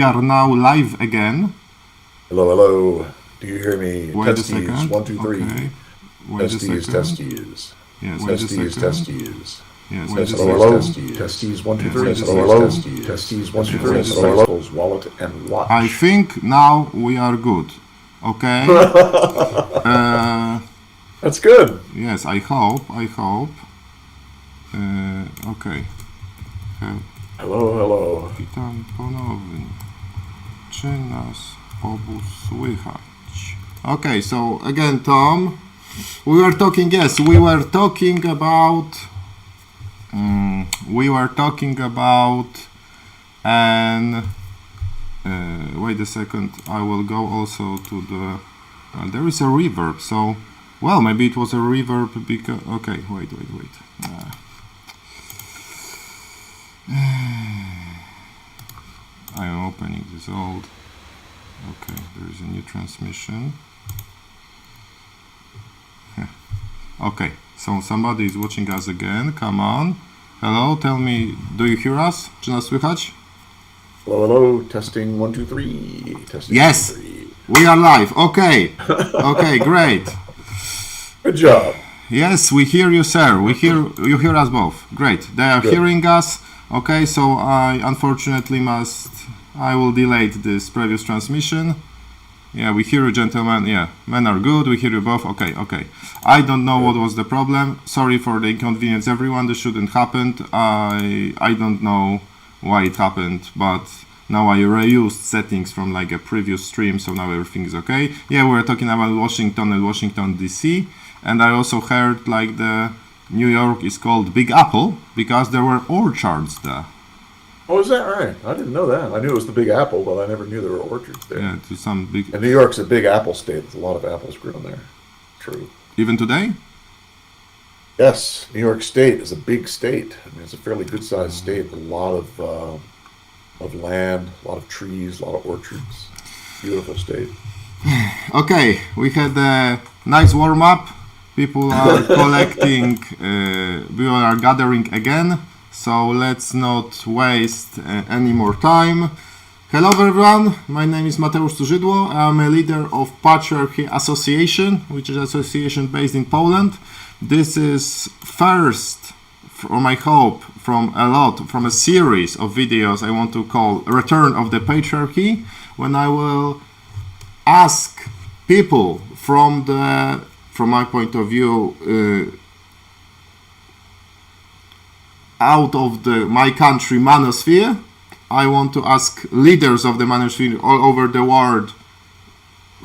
We are now live again. Hello, hello. Do you hear me? Wait a Testes, second. 1, 2, 3. Okay. Wait a Testes, second. testes. Yes, wait a Testes, second. testes. Yes, wait a Hello, hello. second. Testes, 1, 2, Yes, 3. wait a Hello, second. hello. Testes, 1, 2, Yes, 3. wait a Hello, hello. Wallet and watch. I think now we are good. Okay. That's good. Yes, I hope. Okay. Hello, hello. Witam ponownie. Czy nas obu słychać? Okay, so again, Tom, we were talking about and wait a second, I will go also to the there is a reverb, so well, maybe it was a reverb because okay, wait. I am opening this old. Okay, there is a new transmission. Okay, so somebody is watching us again. Come on. Hello, tell me, do you hear us? Czy nas słychać? Hello, hello. Testing, 1, 2, 3. Testing, Yes. 1, 2, 3. We are live. Okay. Okay, great. Good job. Yes, we hear you, sir. You hear us both. Great. They are Good. hearing us. Okay, so I unfortunately I will delete this previous transmission. Yeah, we hear you, gentlemen. Yeah, men are good. We hear you both. Okay. I don't know what was the problem. Sorry for the inconvenience, everyone. This shouldn't happen. I don't know why it happened, but now I reused settings from like a previous stream, so now everything is okay. Yeah, we were talking about Washington and Washington DC, and I also heard like the New York is called Big Apple because there were orchards there. Oh, is that right? I didn't know that. I knew it was the Big Apple, but I never knew there were orchards there. Yeah, to some big. And New York's a big apple state. There's a lot of apples grown there. True. Even today? Yes, New York State is a big state. I mean, it's a fairly good-sized state. A lot of land, a lot of trees, a lot of orchards. Beautiful state. Okay, we had a nice warm-up. People are collecting, we are gathering again, so let's not waste any more time. Hello everyone, my name is Mateusz Tużydło. I'm a leader of Patriarchat Association, which is an association based in Poland. This is first, from I hope, from a series of videos I want to call Return of the Patriarchy, when I will ask people from my point of view, out of my country manosphere. I want to ask leaders of the manosphere all over the world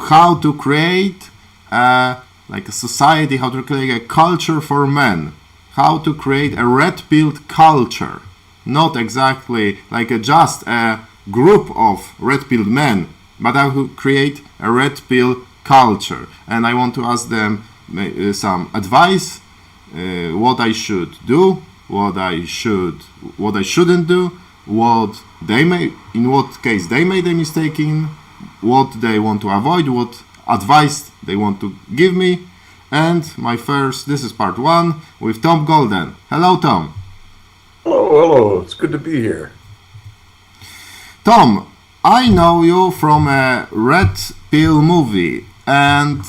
how to create like a society, how to create a culture for men, how to create a red-pilled culture, not exactly like just a group of red-pilled men, but how to create a red-pill culture. And I want to ask them some advice, what I should do, what I shouldn't do, in what case they made a mistake in, what they want to avoid, what advice they want to give me. And this is part 1 with Tom Golden. Hello, Tom. Hello. It's good to be here. Tom, I know you from a Red Pill movie, and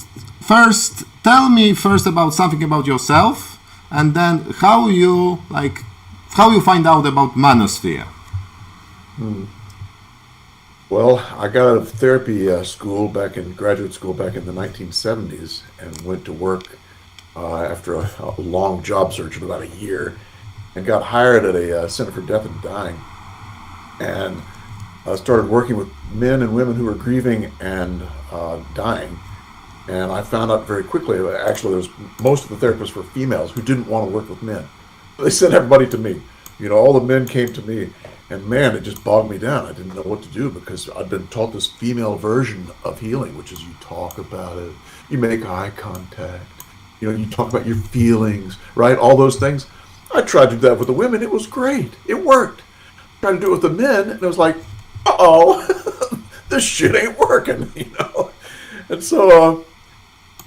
tell me about something about yourself, and then how you find out about manosphere. Well, I got out of therapy graduate school back in the 1970s and went to work after a long job search of about a year and got hired at a Center for Death and Dying. And I started working with men and women who were grieving and dying. And I found out very quickly, actually, most of the therapists were females who didn't want to work with men. They sent everybody to me. All the men came to me, and man, it just bogged me down. I didn't know what to do because I'd been taught this female version of healing, which is you talk about it, you make eye contact, you talk about your feelings, right? All those things. I tried to do that with the women. It was great. It worked. I tried to do it with the men, and it was like, uh-oh, this shit ain't working, And so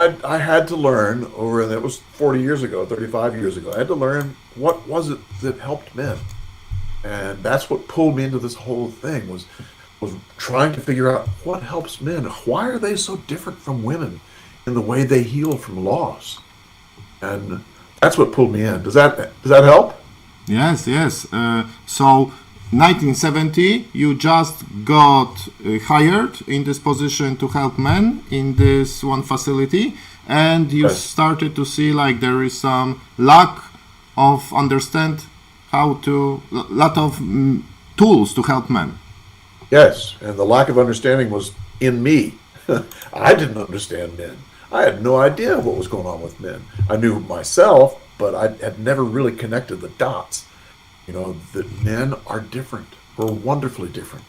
I had to learn and it was 40 years ago, 35 years ago, I had to learn what was it that helped men. And that's what pulled me into this whole thing was was trying to figure out what helps men. Why are they so different from women in the way they heal from loss? And that's what pulled me in. Does that help? Yes, yes. So, 1970, you just got hired in this position to help men in this one facility, and you Yes. started to see like there is some lack of understand how to lot of tools to help men. Yes, and the lack of understanding was in me. I didn't understand men. I had no idea what was going on with men. I knew myself, but I had never really connected the dots. That men are different. We're wonderfully different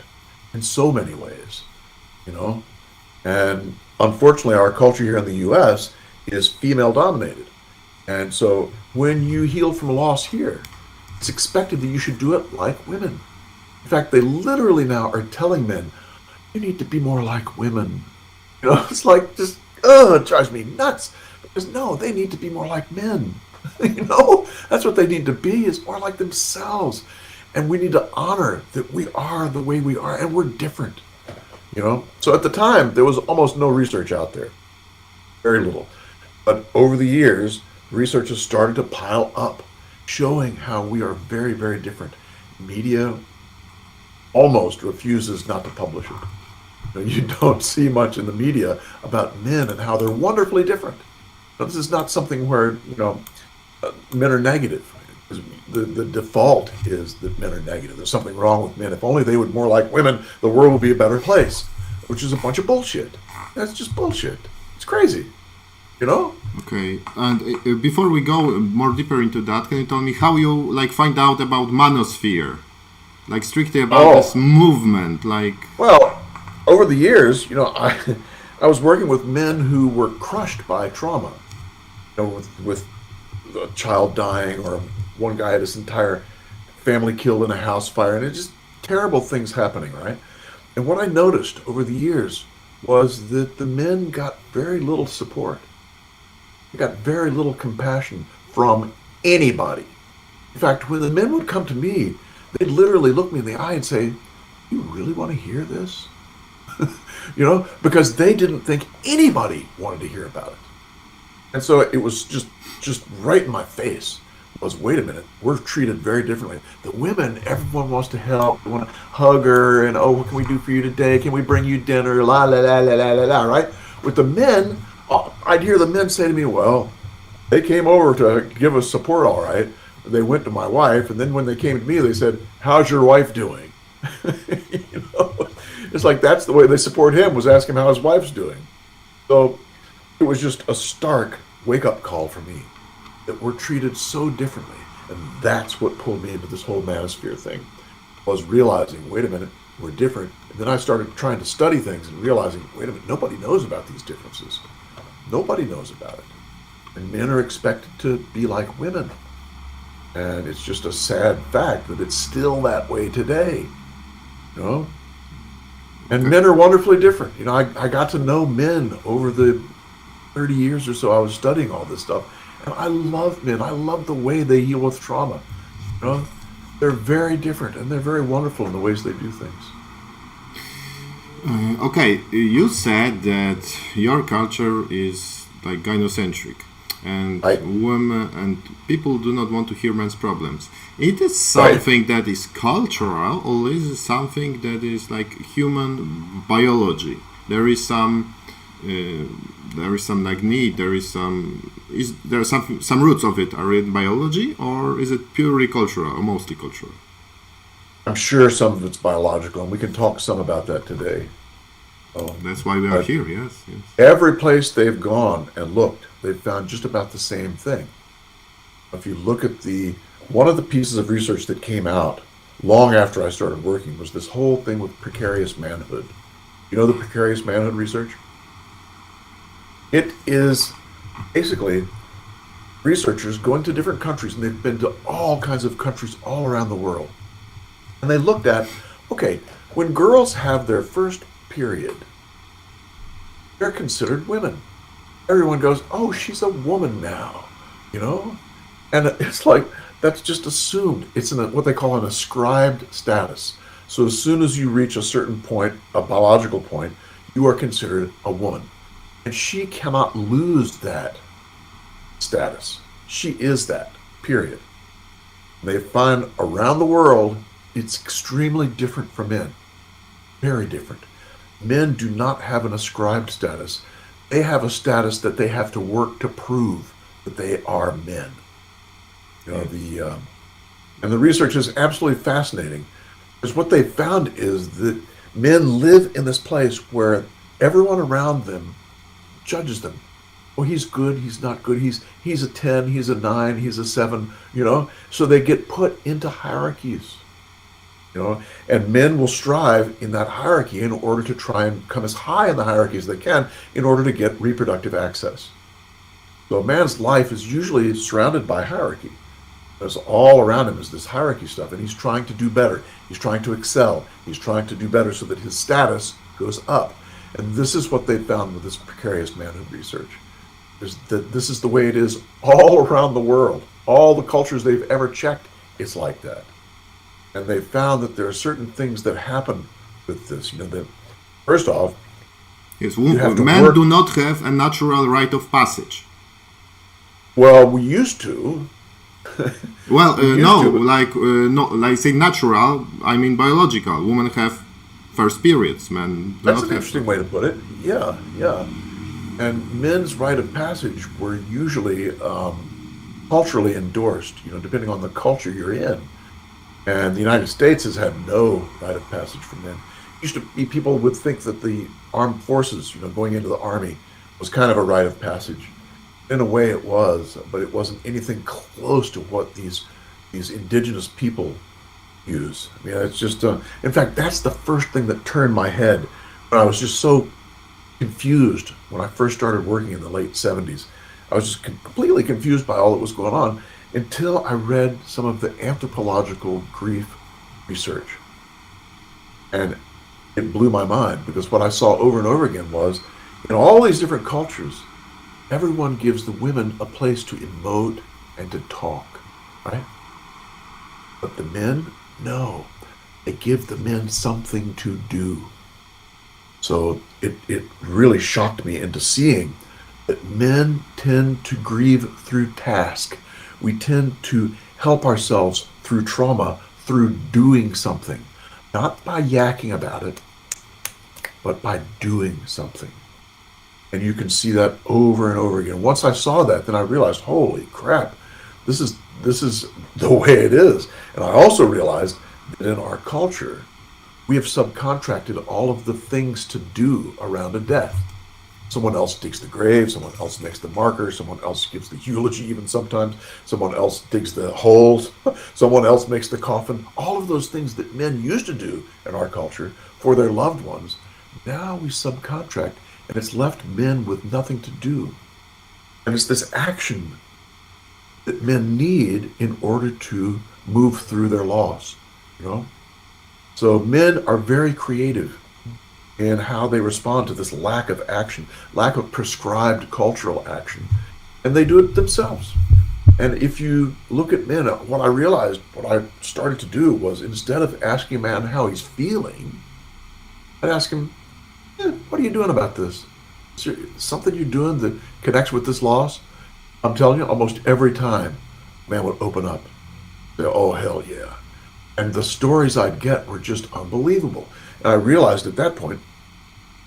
in so many ways, you know. And unfortunately, our culture here in the U.S. is female dominated. And so when you heal from loss here, it's expected that you should do it like women. In fact, they literally now are telling men, you need to be more like women. It's like just, it drives me nuts. Because no, they need to be more like men. That's what they need to be, is more like themselves. And we need to honor that we are the way we are, and we're different. So at the time, there was almost no research out there. Very little. But over the years, research has started to pile up, showing how we are very, very different. Media almost refuses not to publish it. You don't see much in the media about men and how they're wonderfully different. Now, this is not something where, men are negative. The default is that men are negative. There's something wrong with men. If only they would more like women, the world would be a better place, which is a bunch of bullshit. That's just bullshit. It's crazy, Okay, and before we go more deeper into that, can you tell me how you find out about manosphere, strictly about this movement, Well, over the years, I was working with men who were crushed by trauma, with a child dying, or one guy had his entire family killed in a house fire, and it's just terrible things happening, right? And what I noticed over the years was that the men got very little support. They got very little compassion from anybody. In fact, when the men would come to me, they'd literally look me in the eye and say, "You really want to hear this?" Because they didn't think anybody wanted to hear about it. And so it was just right in my face was, wait a minute, we're treated very differently. The women, everyone wants to help. They want to hug her and, oh, what can we do for you today? Can we bring you dinner? La, la, la, la, la, la, la, right? With the men, I'd hear the men say to me, well, they came over to give us support, all right. They went to my wife, and then when they came to me, they said, how's your wife doing? It's like that's the way they support him, was ask him how his wife's doing. So it was just a stark wake-up call for me that we're treated so differently. And that's what pulled me into this whole manosphere thing, was realizing, wait a minute, we're different. And then I started trying to study things and realizing, wait a minute, nobody knows about these differences. Nobody knows about it. And men are expected to be like women. And it's just a sad fact that it's still that way today. And men are wonderfully different. I got to know men over the 30 years or so I was studying all this stuff. And I love men. I love the way they heal with trauma. They're very different, and they're very wonderful in the ways they do things. Okay, you said that your culture is gynocentric, and women and people do not want to hear men's problems. It is something that is cultural, or is it something that is human biology? There is some need. There are some roots of it are in biology, or is it purely cultural, or mostly cultural? I'm sure some of it's biological, and we can talk some about that today. That's why we are here. Yes. Every place they've gone and looked, they've found just about the same thing. If you look at one of the pieces of research that came out long after I started working was this whole thing with precarious manhood. You know the precarious manhood research? It is basically researchers going to different countries, and they've been to all kinds of countries all around the world. And they looked at, okay, when girls have their first period, they're considered women. Everyone goes, oh, she's a woman now, And it's like, that's just assumed. It's in what they call an ascribed status. So as soon as you reach a certain point, a biological point, you are considered a woman. And she cannot lose that status. She is that, period. They find around the world it's extremely different from men. Very different. Men do not have an ascribed status. They have a status that they have to work to prove that they are men. You know, and the research is absolutely fascinating, because what they found is that men live in this place where everyone around them judges them. Oh, he's good, he's not good, he's a 10, he's a 9, he's a 7, you know? So they get put into hierarchies, you know? And men will strive in that hierarchy in order to try and come as high in the hierarchy as they can in order to get reproductive access. So a man's life is usually surrounded by hierarchy. There's all around him is this hierarchy stuff, and he's trying to do better. He's trying to excel. He's trying to do better so that his status goes up. And this is what they found with this precarious manhood research. This is the way it is all around the world. All the cultures they've ever checked, it's like that. And they found that there are certain things that happen with this. You know, that first off, yes, men do not have a natural rite of passage. Well, we used to. Well, like say natural, I mean biological. Women have first periods, men do That's not an interesting way to put it. Yeah, yeah. And men's rite of passage were usually culturally endorsed, you know, depending on the culture you're in. And the United States has had no rite of passage for men. Used to be, people would think that the armed forces, you know, going into the army was kind of a rite of passage. In a way it was, but it wasn't anything close to what these indigenous people use. I mean, it's just, in fact, that's the first thing that turned my head when I was just so confused when I first started working in the late 70s. I was just completely confused by all that was going on until I read some of the anthropological grief research. And it blew my mind, because what I saw over and over again was, in all these different cultures, everyone gives the women a place to emote and to talk, right? But the men, no. They give the men something to do. So it really shocked me into seeing that men tend to grieve through task. We tend to help ourselves through trauma, through doing something. Not by yakking about it, but by doing something. And you can see that over and over again. Once I saw that, then I realized, holy crap, this is the way it is. And I also realized that in our culture, we have subcontracted all of the things to do around a death. Someone else digs the grave, someone else makes the marker, someone else gives the eulogy even sometimes, someone else digs the holes, someone else makes the coffin. All of those things that men used to do in our culture for their loved ones, now we subcontract. And it's left men with nothing to do. And it's this action that men need in order to move through their loss, you know? So men are very creative in how they respond to this lack of action, lack of prescribed cultural action. And they do it themselves. And if you look at men, what I started to do was, instead of asking a man how he's feeling, I'd ask him, what are you doing about this? Is there something you're doing that connects with this loss? I'm telling you, almost every time, man would open up. Say, oh, hell yeah. And the stories I'd get were just unbelievable. And I realized at that point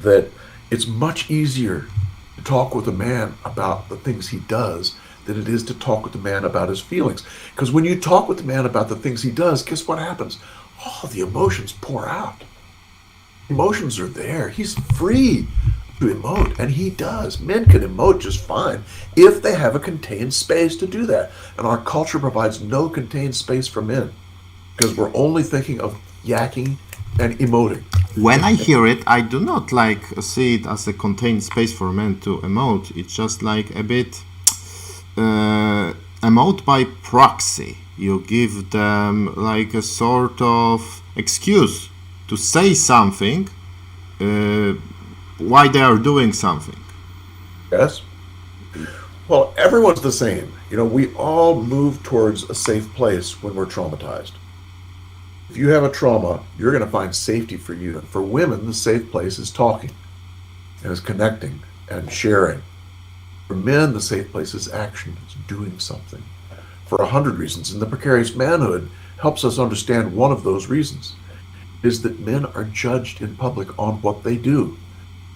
that it's much easier to talk with a man about the things he does than it is to talk with a man about his feelings. Because when you talk with a man about the things he does, guess what happens? Oh, the emotions pour out. Emotions are there. He's free to emote, and he does. Men can emote just fine if they have a contained space to do that. And our culture provides no contained space for men, because we're only thinking of yakking and emoting. When I hear it, I do not see it as a contained space for men to emote. It's just like a bit emote by proxy. You give them like a sort of excuse to say something why they are doing something. Yes. Well, everyone's the same. You know, we all move towards a safe place when we're traumatized. If you have a trauma, you're going to find safety for you. And for women, the safe place is talking, and is connecting and sharing. For men, the safe place is action, is doing something. For 100 reasons. And the Precarious Manhood helps us understand one of those reasons, is that men are judged in public on what they do.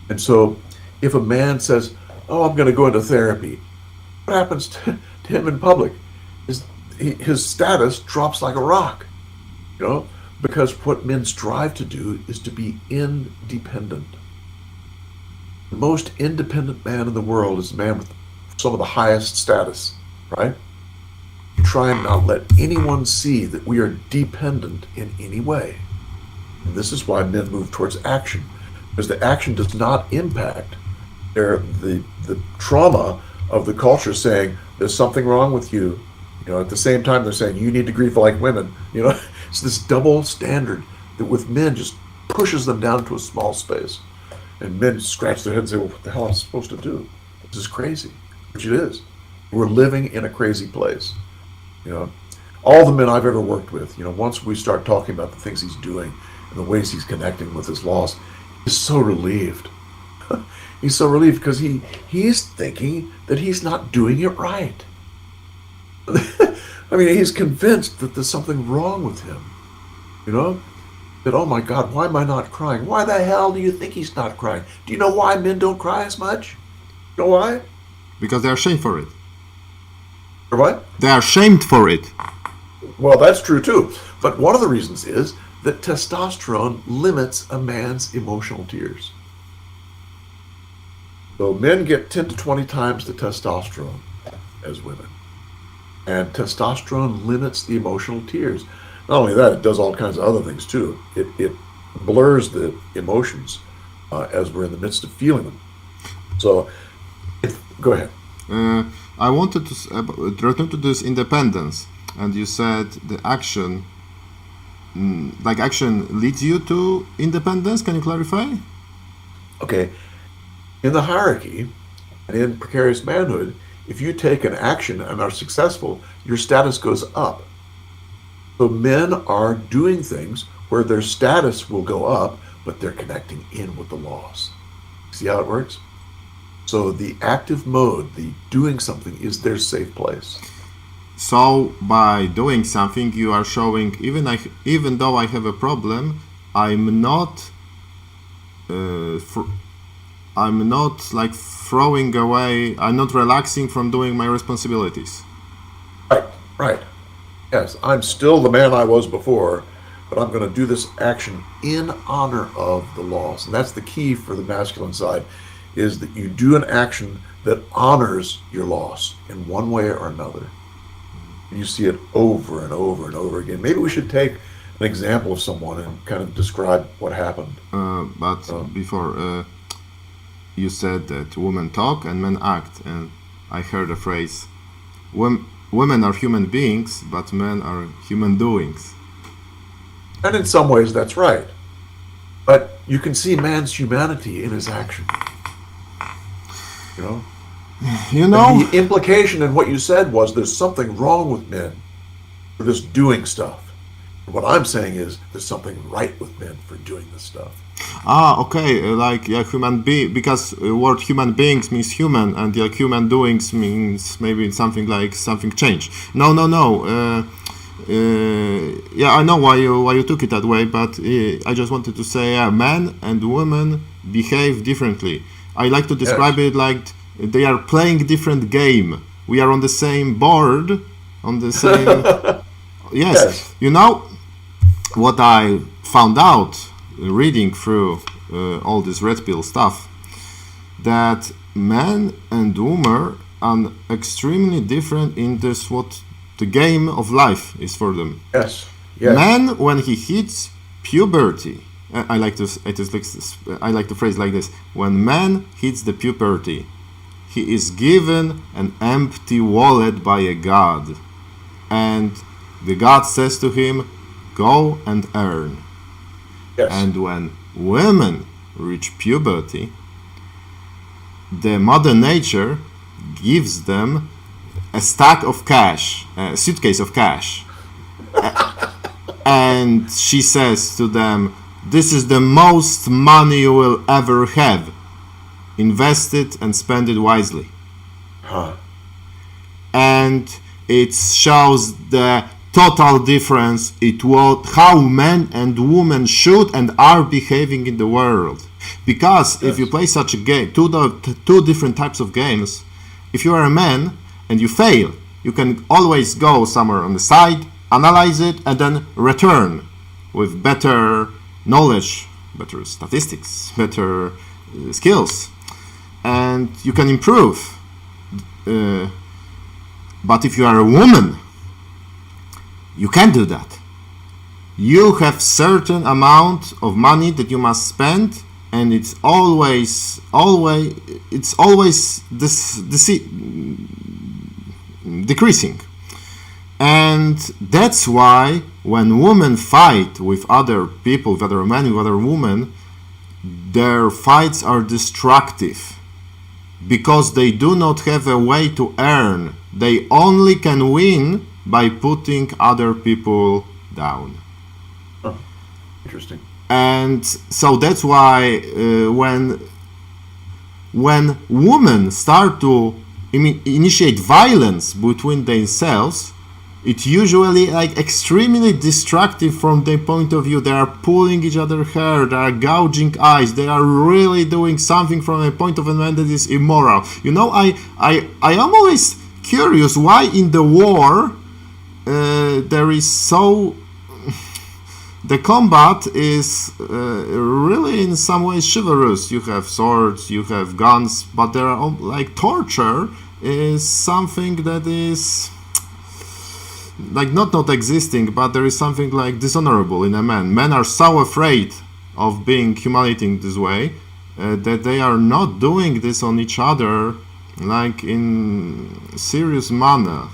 And so if a man says, oh, I'm going to go into therapy, what happens to him in public? His status drops like a rock, because what men strive to do is to be independent. The most independent man in the world is the man with some of the highest status, right? We try and not let anyone see that we are dependent in any way. And this is why men move towards action, because the action does not impact the trauma of the culture saying there's something wrong with you. At the same time they're saying you need to grieve like women. It's this double standard that with men just pushes them down to a small space. And men scratch their heads and say, well, what the hell am I supposed to do? This is crazy, which it is. We're living in a crazy place. All the men I've ever worked with, once we start talking about the things he's doing and the ways he's connecting with his loss, he's so relieved. He's so relieved because he's thinking that he's not doing it right. I mean, he's convinced that there's something wrong with him. That, oh my God, why am I not crying? Why the hell do you think he's not crying? Do you know why men don't cry as much? You know why? Because they are shamed for it. Or what? They are shamed for it. Well, that's true too. But one of the reasons is that testosterone limits a man's emotional tears. So men get 10 to 20 times the testosterone as women. And testosterone limits the emotional tears. Not only that, it does all kinds of other things too. It blurs the emotions as we're in the midst of feeling them. So, go ahead. I wanted to return to this independence, and you said the action, action leads you to independence. Can you clarify? Okay. In the hierarchy, and in Precarious Manhood, if you take an action and are successful, your status goes up. So men are doing things where their status will go up, but they're connecting in with the loss. See how it works? So the active mode, the doing something, is their safe place. So by doing something, you are showing, even though I have a problem, I'm not throwing away. I'm not relaxing from doing my responsibilities. Right. Yes, I'm still the man I was before, but I'm going to do this action in honor of the loss. And that's the key for the masculine side, is that you do an action that honors your loss in one way or another. And you see it over and over and over again. Maybe we should take an example of someone and kind of describe what happened. Before, you said that women talk and men act, and I heard a phrase, women are human beings, but men are human doings. And in some ways that's right. But you can see man's humanity in his action. And the implication in what you said was there's something wrong with men for this doing stuff. And what I'm saying is there's something right with men for doing this stuff. Okay, human being, because word human beings means human, and human doings means maybe something like something changed. No. I know why you took it that way, but I just wanted to say men and women behave differently. I like to describe it like they are playing different game. We are on the same board, on the same... Yes. What I found out reading through all this red pill stuff, that men and women are extremely different in this, what the game of life is for them. Yes. Man, when he hits puberty, I like to phrase like this: when man hits the puberty, he is given an empty wallet by a god, and the god says to him, "Go and earn." Yes. And when women reach puberty, the Mother Nature gives them a stack of cash, a suitcase of cash. And she says to them, this is the most money you will ever have. Invest it and spend it wisely. Huh. And it shows the total difference how men and women should and are behaving in the world. Because if you play such a game, two different types of games, if you are a man and you fail, you can always go somewhere on the side, analyze it, and then return with better knowledge, better statistics, better skills, and you can improve. But if you are a woman, you can't do that. You have certain amount of money that you must spend, and it's always decreasing. And that's why when women fight with other people, with other men, with other women, their fights are destructive because they do not have a way to earn. They only can win by putting other people down. Oh, interesting. And so that's why when women start to initiate violence between themselves, it's usually like extremely destructive from their point of view. They are pulling each other's hair, they are gouging eyes, they are really doing something from a point of view that is immoral. You know, I am always curious why in the war there is so... The combat is really in some ways chivalrous. You have swords, you have guns, but there are like torture is something that is like not existing, but there is something like dishonorable in a man. Men are so afraid of being humiliating this way that they are not doing this on each other like in serious manner.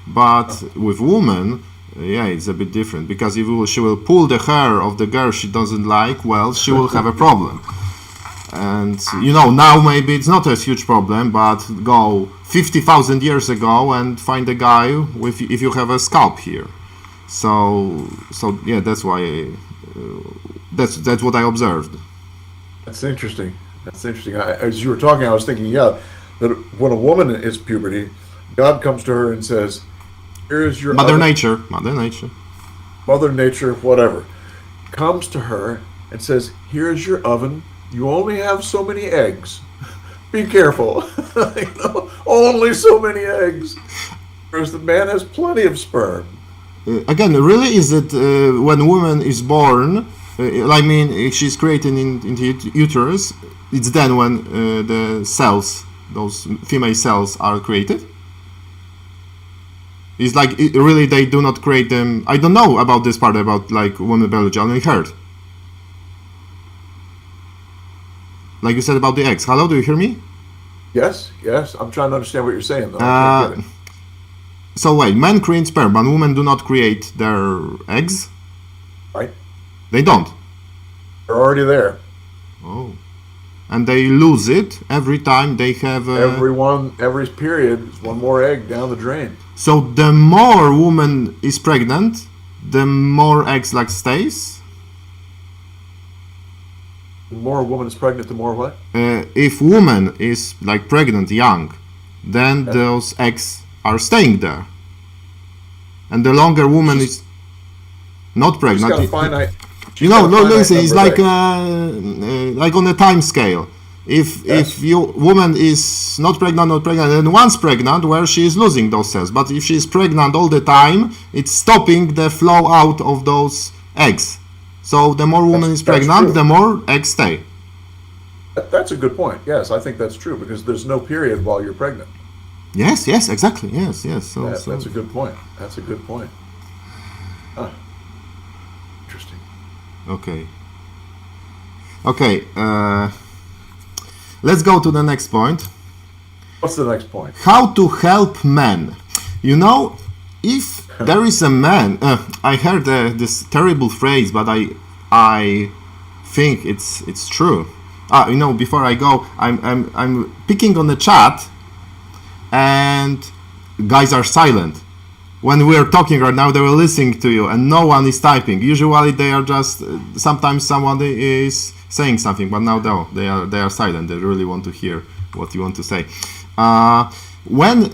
But with women, yeah, it's a bit different, because if she will pull the hair of the girl she doesn't like, well, she will have a problem. And you know, now maybe it's not a huge problem, but go 50,000 years ago and find a guy with, if you have a scalp here. So yeah, that's why that's what I observed. That's interesting. That's interesting. As you were talking, I was thinking, that when a woman is puberty, God comes to her and says, "Here's your Mother oven." Mother Nature, whatever, comes to her and says, "Here's your oven. You only have so many eggs. Be careful." Only so many eggs. Whereas the man has plenty of sperm. Again, really, is it when woman is born? If she's created in the uterus, it's then when the cells, those female cells, are created. It's like really they do not create them. I don't know about this part about like women biology. I only heard. Like you said about the eggs. Hello, do you hear me? Yes. I'm trying to understand what you're saying, though. I can't get it. So wait, men create sperm, but women do not create their eggs? Right. They don't? They're already there. Oh. And they lose it every time they have... Every period is one more egg down the drain. So the more woman is pregnant, the more eggs like stays? The more a woman is pregnant, the more what? If woman is like pregnant young, then those eggs are staying there. And the longer woman is not pregnant... She's got a finite... Listen, it's like on a time scale. If woman is not pregnant, and once pregnant, where she is losing those cells. But if she is pregnant all the time, it's stopping the flow out of those eggs. So the more woman is pregnant, the more eggs stay. That's a good point. Yes, I think that's true, because there's no period while you're pregnant. Yes, exactly. Yes. So that's a good point. Huh. Interesting. Okay. Let's go to the next point. What's the next point? How to help men. You know, if there is a man, I heard this terrible phrase, but I think it's true. Before I go, I'm picking on the chat, and guys are silent. when we are talking right now, they were listening to you, and no one is typing. Usually, they are just sometimes someone is saying something, but now no, they are silent. They really want to hear what you want to say. When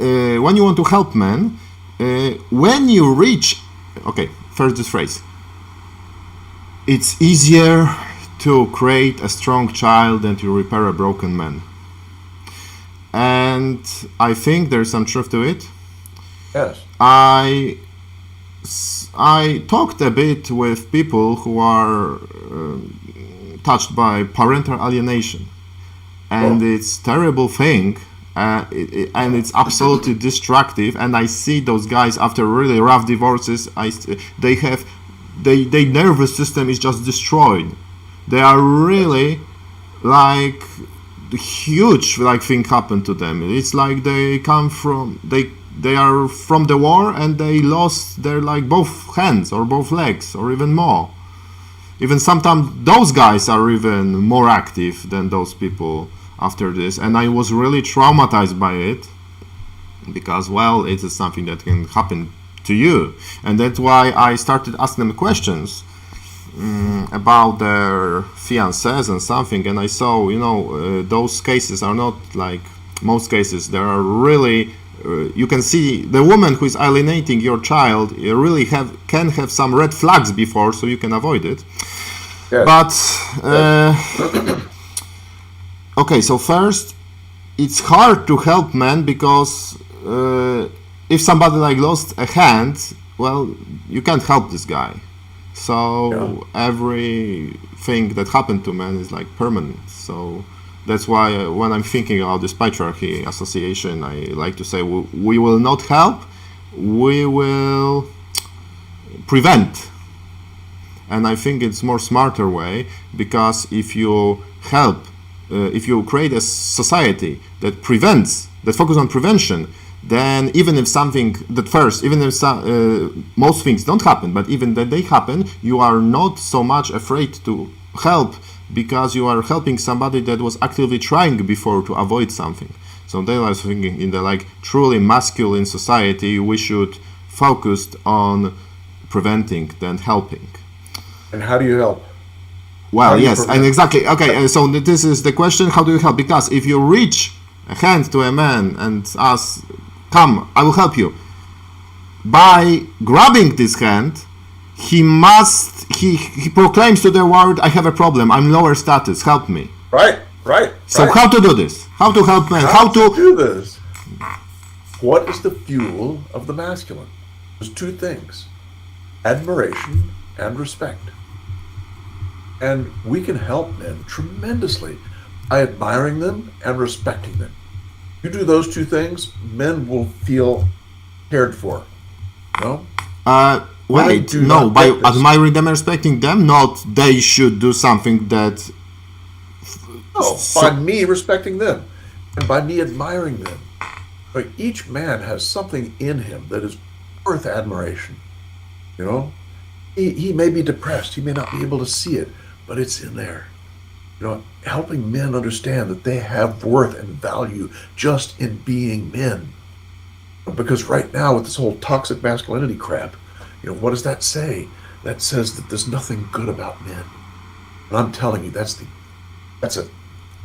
you want to help men, when you reach, okay, first this phrase. It's easier to create a strong child than to repair a broken man. And I think there's some truth to it. Yes. I talked a bit with people who are touched by parental alienation. And it's a terrible thing. And it's absolutely destructive. And I see those guys after really rough divorces, their nervous system is just destroyed. They are really like huge thing happened to them. It's like they come from they are from the war and they lost their both hands or both legs or even more. Even sometimes those guys are even more active than those people after this. And I was really traumatized by it because it is something that can happen to you, and that's why I started asking them questions about their fiancés and something, and I saw, those cases are not like most cases. There are really, you can see the woman who is alienating your child really can have some red flags before, so you can avoid it. Yes. But okay, so first, it's hard to help men because if somebody lost a hand, you can't help this guy. So everything that happened to men is permanent. So that's why when I'm thinking about this patriarchy association, I like to say we will not help, we will prevent. And I think it's more smarter way, because if you help, if you create a society that prevents, that focuses on prevention, then even if most things don't happen, but even that they happen, you are not so much afraid to help, because you are helping somebody that was actively trying before to avoid something. So they are thinking in the truly masculine society, we should focus on preventing than helping. And how do you help? Well, yes, and exactly. Okay, so this is the question: how do you help? Because if you reach a hand to a man and ask, "Come, I will help you," by grabbing this hand, he proclaims to the world, "I have a problem. I'm lower status. Help me." Right. So how to do this? How to help men? How to do this? What is the fuel of the masculine? There's two things: admiration and respect. And we can help men tremendously by admiring them and respecting them. You do those two things, men will feel cared for. No? By admiring them and respecting them, not they should do something that... No, by me respecting them and by me admiring them. But each man has something in him that is worth admiration. He may be depressed, he may not be able to see it, but it's in there. Helping men understand that they have worth and value just in being men. Because right now with this whole toxic masculinity crap, what does that say? That says that there's nothing good about men. And I'm telling you, that's a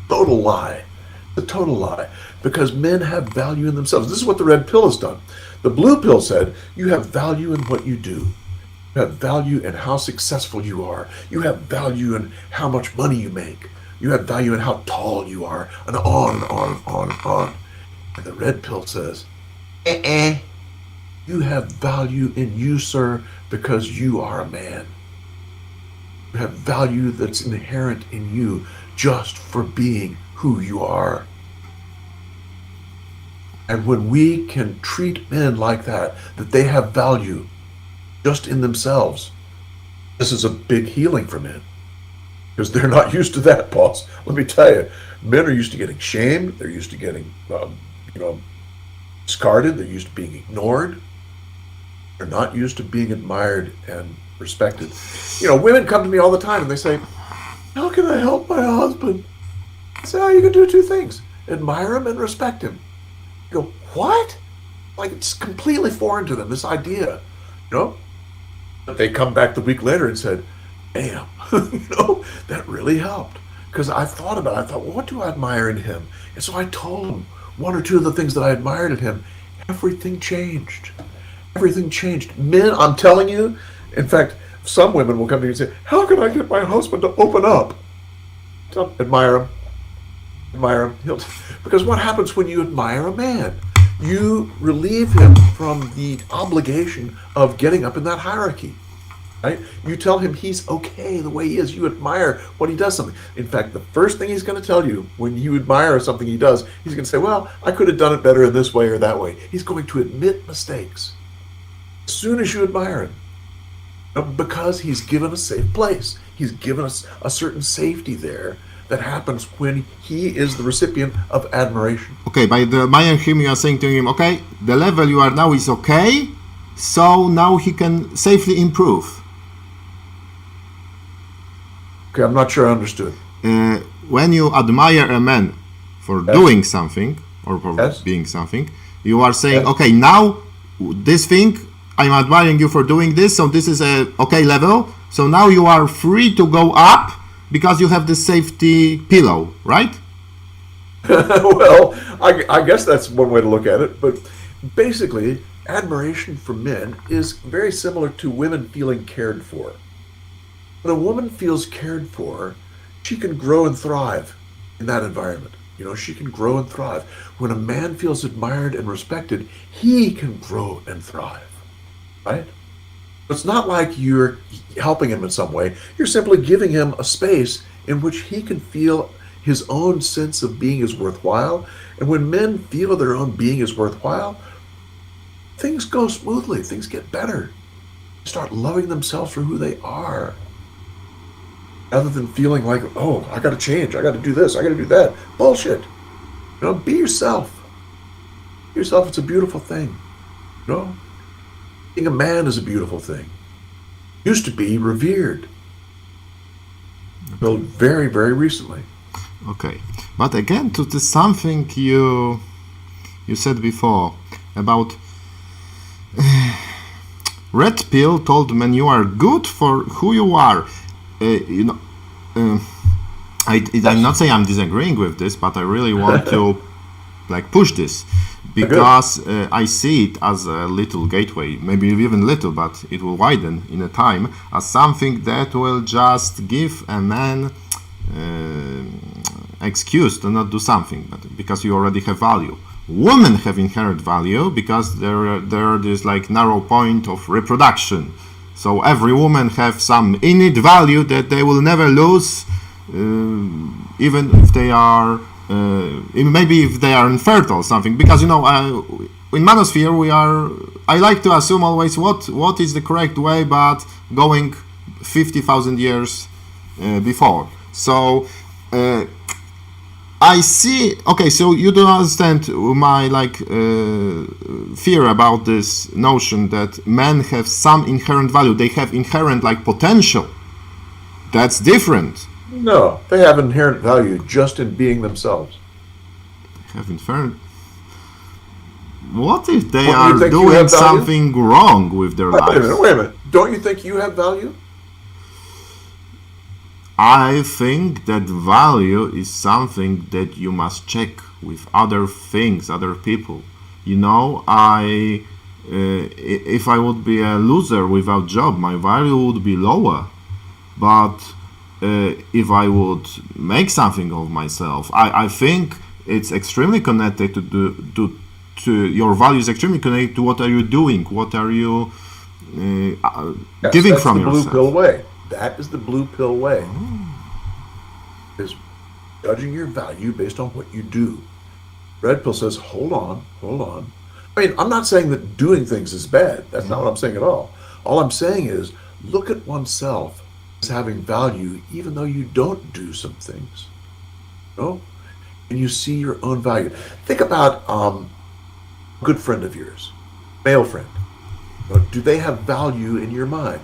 total lie. A total lie. Because men have value in themselves. This is what the red pill has done. The blue pill said, you have value in what you do. You have value in how successful you are. You have value in how much money you make. You have value in how tall you are, and on and on and on and on. And the red pill says, you have value in you, sir, because you are a man. You have value that's inherent in you just for being who you are. And when we can treat men like that they have value just in themselves, this is a big healing for men. Because they're not used to that, boss. Let me tell you, men are used to getting shamed. They're used to getting, discarded. They're used to being ignored. They're not used to being admired and respected. Women come to me all the time and they say, how can I help my husband? I say, you can do two things: admire him and respect him. You go, what? Like it's completely foreign to them, this idea, you know? But they come back the week later and said, damn, that really helped. Because I thought about it. I thought, well, what do I admire in him? And so I told him one or two of the things that I admired in him. Everything changed. Everything changed. Men, I'm telling you, in fact, some women will come to me and say, how can I get my husband to open up? Admire him. Admire him. Because what happens when you admire a man? You relieve him from the obligation of getting up in that hierarchy, right? You tell him he's okay the way he is. You admire when he does something. In fact, the first thing he's going to tell you when you admire something he does, he's going to say, well, I could have done it better in this way or that way. He's going to admit mistakes as soon as you admire him, because he's given a safe place. He's given us a certain safety there that happens when he is the recipient of admiration. Okay, by admiring him, you are saying to him, okay, the level you are now is okay, so now he can safely improve. Okay, I'm not sure I understood. When you admire a man for doing something, or for being something, you are saying, okay, now this thing, I'm admiring you for doing this, so this is a okay level, so now you are free to go up, because you have the safety pillow, right? Well, I guess that's one way to look at it. But basically, admiration for men is very similar to women feeling cared for. When a woman feels cared for, she can grow and thrive in that environment. She can grow and thrive. When a man feels admired and respected, he can grow and thrive, right? It's not like you're helping him in some way. You're simply giving him a space in which he can feel his own sense of being is worthwhile. And when men feel their own being is worthwhile, things go smoothly. Things get better. They start loving themselves for who they are, rather than feeling like, oh, I got to change. I got to do this. I got to do that. Bullshit. Be yourself. Be yourself. It's a beautiful thing. Being a man is a beautiful thing. Used to be revered. Well, very, very recently. Okay, but again, to the something you said before about red pill told men you are good for who you are. I'm not saying I'm disagreeing with this, but I really want to push this. Because I see it as a little gateway, maybe even little, but it will widen in a time, as something that will just give a man excuse to not do something, but because you already have value. Women have inherent value because they're this narrow point of reproduction. So every woman have some innate value that they will never lose, even if they are maybe if they are infertile, something, because in manosphere I like to assume always what is the correct way, but going 50,000 years before. So I see. Okay, so you don't understand my fear about this notion that men have some inherent value. They have inherent potential. That's different. No, they have inherent value just in being themselves. Have inherent. What if they are doing something wrong with their lives? Wait a minute. Don't you think you have value? I think that value is something that you must check with other things, other people. If I would be a loser without job, my value would be lower. But if I would make something of myself, I think it's extremely connected to your values. Extremely connected to what are you doing, what are you giving from yourself. Blue pill way. That is the blue pill way. Is judging your value based on what you do. Red pill says, hold on. I mean, I'm not saying that doing things is bad. That's not what I'm saying at all. All I'm saying is look at oneself as having value even though you don't do some things. And you see your own value. Think about a good friend of yours, male friend. Do they have value in your mind?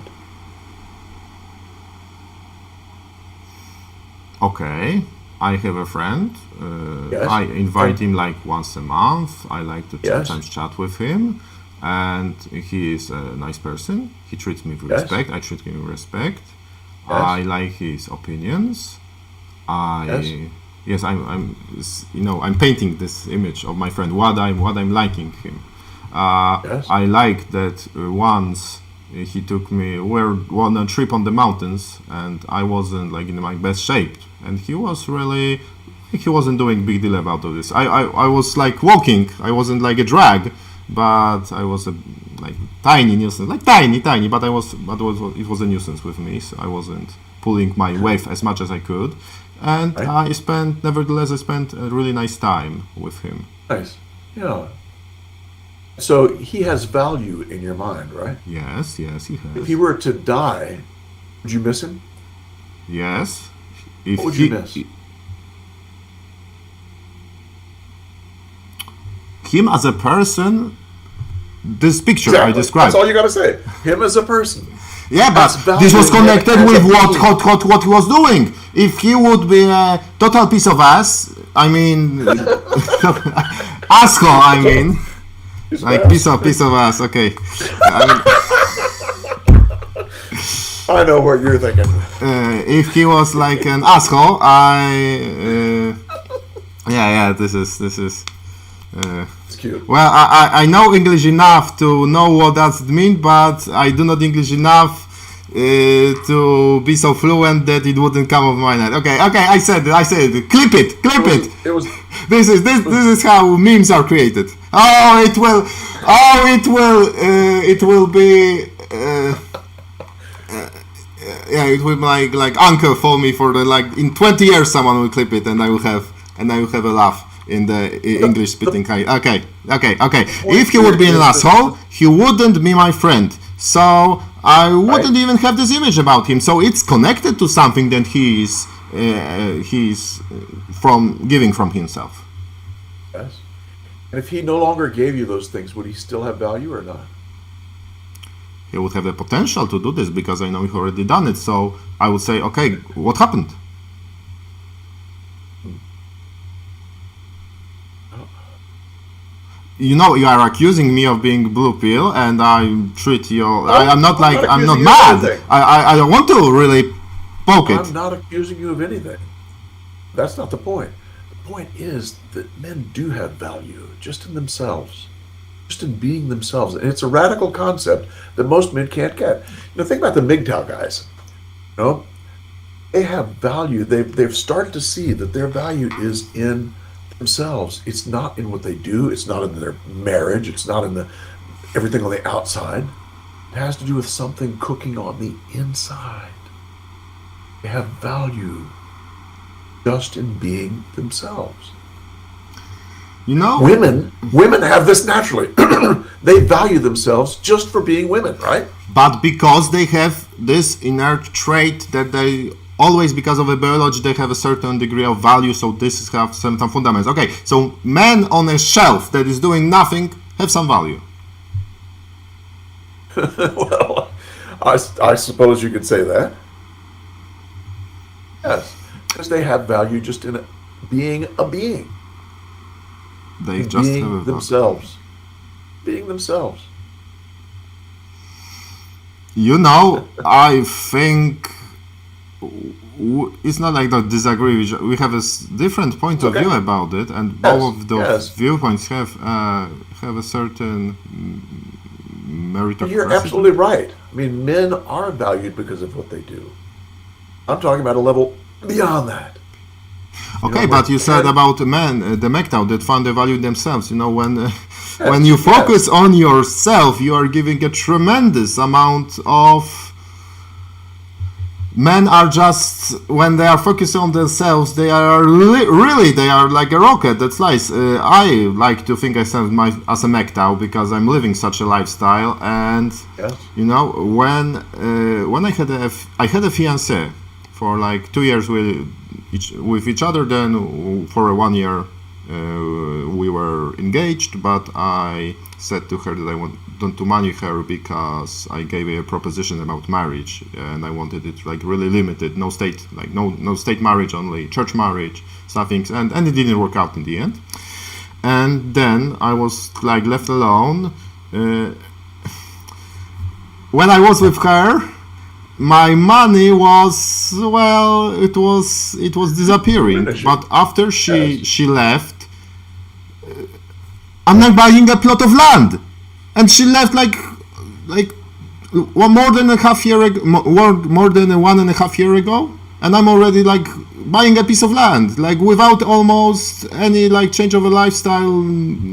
Okay, I have a friend. Yes. I invite him like once a month. I like to Yes. sometimes chat with him, and he is a nice person. He treats me with Yes. respect. I treat him with respect. Yes. I like his opinions. Yes. I'm painting this image of my friend. What I'm liking him. Yes. I like that once he took me on a trip on the mountains, and I wasn't like in my best shape, and he wasn't doing big deal about all this. I was like walking. I wasn't like a drag, but I was a like tiny nuisance, like tiny. But it was a nuisance with me. So I wasn't pulling my weight as much as I could, and Right. nevertheless, I spent a really nice time with him. Nice. Yeah. So he has value in your mind, right? Yes, he If has. he were to die, would you miss him? Yes, if What would you miss? him as a person, this picture I Exactly. described. That's all you got to say. Him as a person. Yeah, but That's this was valuing him connected as a with being. what he was doing. If he would be a total piece of ass, I mean, asshole. I mean, like piece of ass. Okay. I know what you're thinking. If he was like an asshole, yeah. This is. It's cute. Well, I know English enough to know what that means, but I do not English enough to be so fluent that it wouldn't come of my head. Okay, I said it. Clip it. It was. This is how memes are created. It will be. Yeah, it will be like uncle for me for the like in 20 years someone will clip it and I will have a laugh in the English speaking kind. Okay. If he would be an asshole, he wouldn't be my friend. So I wouldn't even have this image about him. So it's connected to something that he's from giving from himself. Yes. And if he no longer gave you those things, would he still have value or not? He would have the potential to do this because I know he already done it. So I would say, okay, what happened? You know, you are accusing me of being blue pill, and I treat you. I'm not accusing you of mad. anything. I don't want to really poke it. I'm not accusing you of anything. That's not the point. The point is that men do have value just in themselves, just in being themselves. And it's a radical concept that most men can't get. Think about the MGTOW guys. They have value. They've started to see that their value is in themselves. It's not in what they do. It's not in their marriage. It's not in everything on the outside. It has to do with something cooking on the inside. They have value just in being themselves. Women have this naturally. They value themselves just for being women, right? But because they have this inner trait that they always, because of the biology, they have a certain degree of value, so this have some fundamentals. Okay, so men on a shelf that is doing nothing have some value. Well, I suppose you could say that. Yes, because they have value just in being a being. They just have a Being value. themselves. Being themselves. I think it's not like that disagree. We have a different point of view about it, and both of those viewpoints have a certain meritocracy. You're absolutely right. I mean, men are valued because of what they do. I'm talking about a level beyond that. Okay, but you said about men, the MGTOW, that find the value in themselves. When you focus on yourself, you are giving a tremendous amount of. Men are just, when they are focused on themselves, they are really, they are like a rocket that flies. I like to think myself as a MGTOW because I'm living such a lifestyle, and when I had a fiancée for like 2 years with each other, then for 1 year we were engaged, but I said to her that I want to marry her because I gave her a proposition about marriage, and I wanted it like really limited, no state, like no state marriage, only church marriage, something, and it didn't work out in the end. And then I was like left alone. When I was with her, my money was, well, it was disappearing. But after she left, I'm not buying a plot of land, and she left like more than a half year ago, more than 1.5 years ago, and I'm already like buying a piece of land, like without almost any like change of a lifestyle,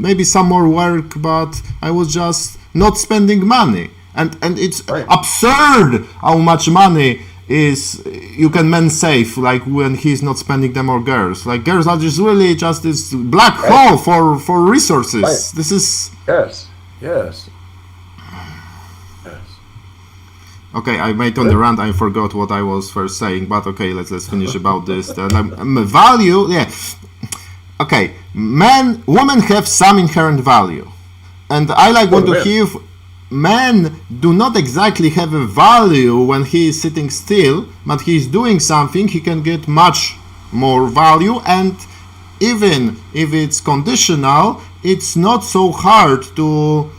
maybe some more work, but I was just not spending money. And it's absurd how much money is you can man save, like when he's not spending them on girls. Like girls are just really just this black hole for resources. Right. This is yes. okay. I made on the rant. I forgot what I was first saying, but okay, let's finish about this. Value, yeah. Okay, women have some inherent value, and I want to hear. Men do not exactly have a value when he is sitting still, but he is doing something, he can get much more value, and even if it's conditional, it's not so hard to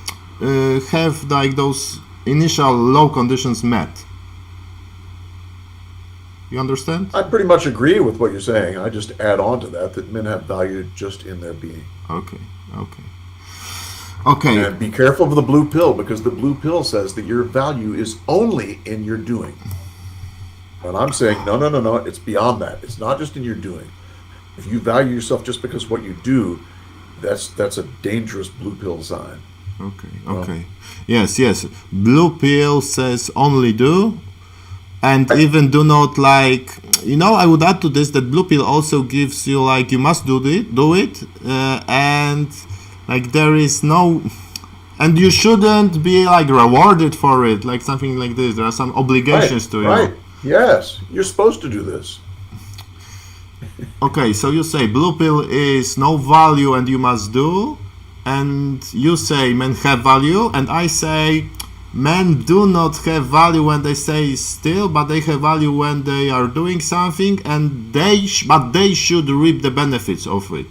have like those initial low conditions met. You understand? I pretty much agree with what you're saying. I just add on to that men have value just in their being. Okay. And be careful of the blue pill, because the blue pill says that your value is only in your doing. And I'm saying, no, it's beyond that. It's not just in your doing. If you value yourself just because of what you do, that's a dangerous blue pill sign. Okay. Yes. Blue pill says only do, and even do not like. I would add to this that blue pill also gives you like you must do it, and. Like there is no, and you shouldn't be like rewarded for it, like something like this. There are some obligations to you. Right. Yes, you're supposed to do this. Okay, so you say blue pill is no value and you must do, and you say men have value, and I say men do not have value when they stay still, but they have value when they are doing something, and they should reap the benefits of it.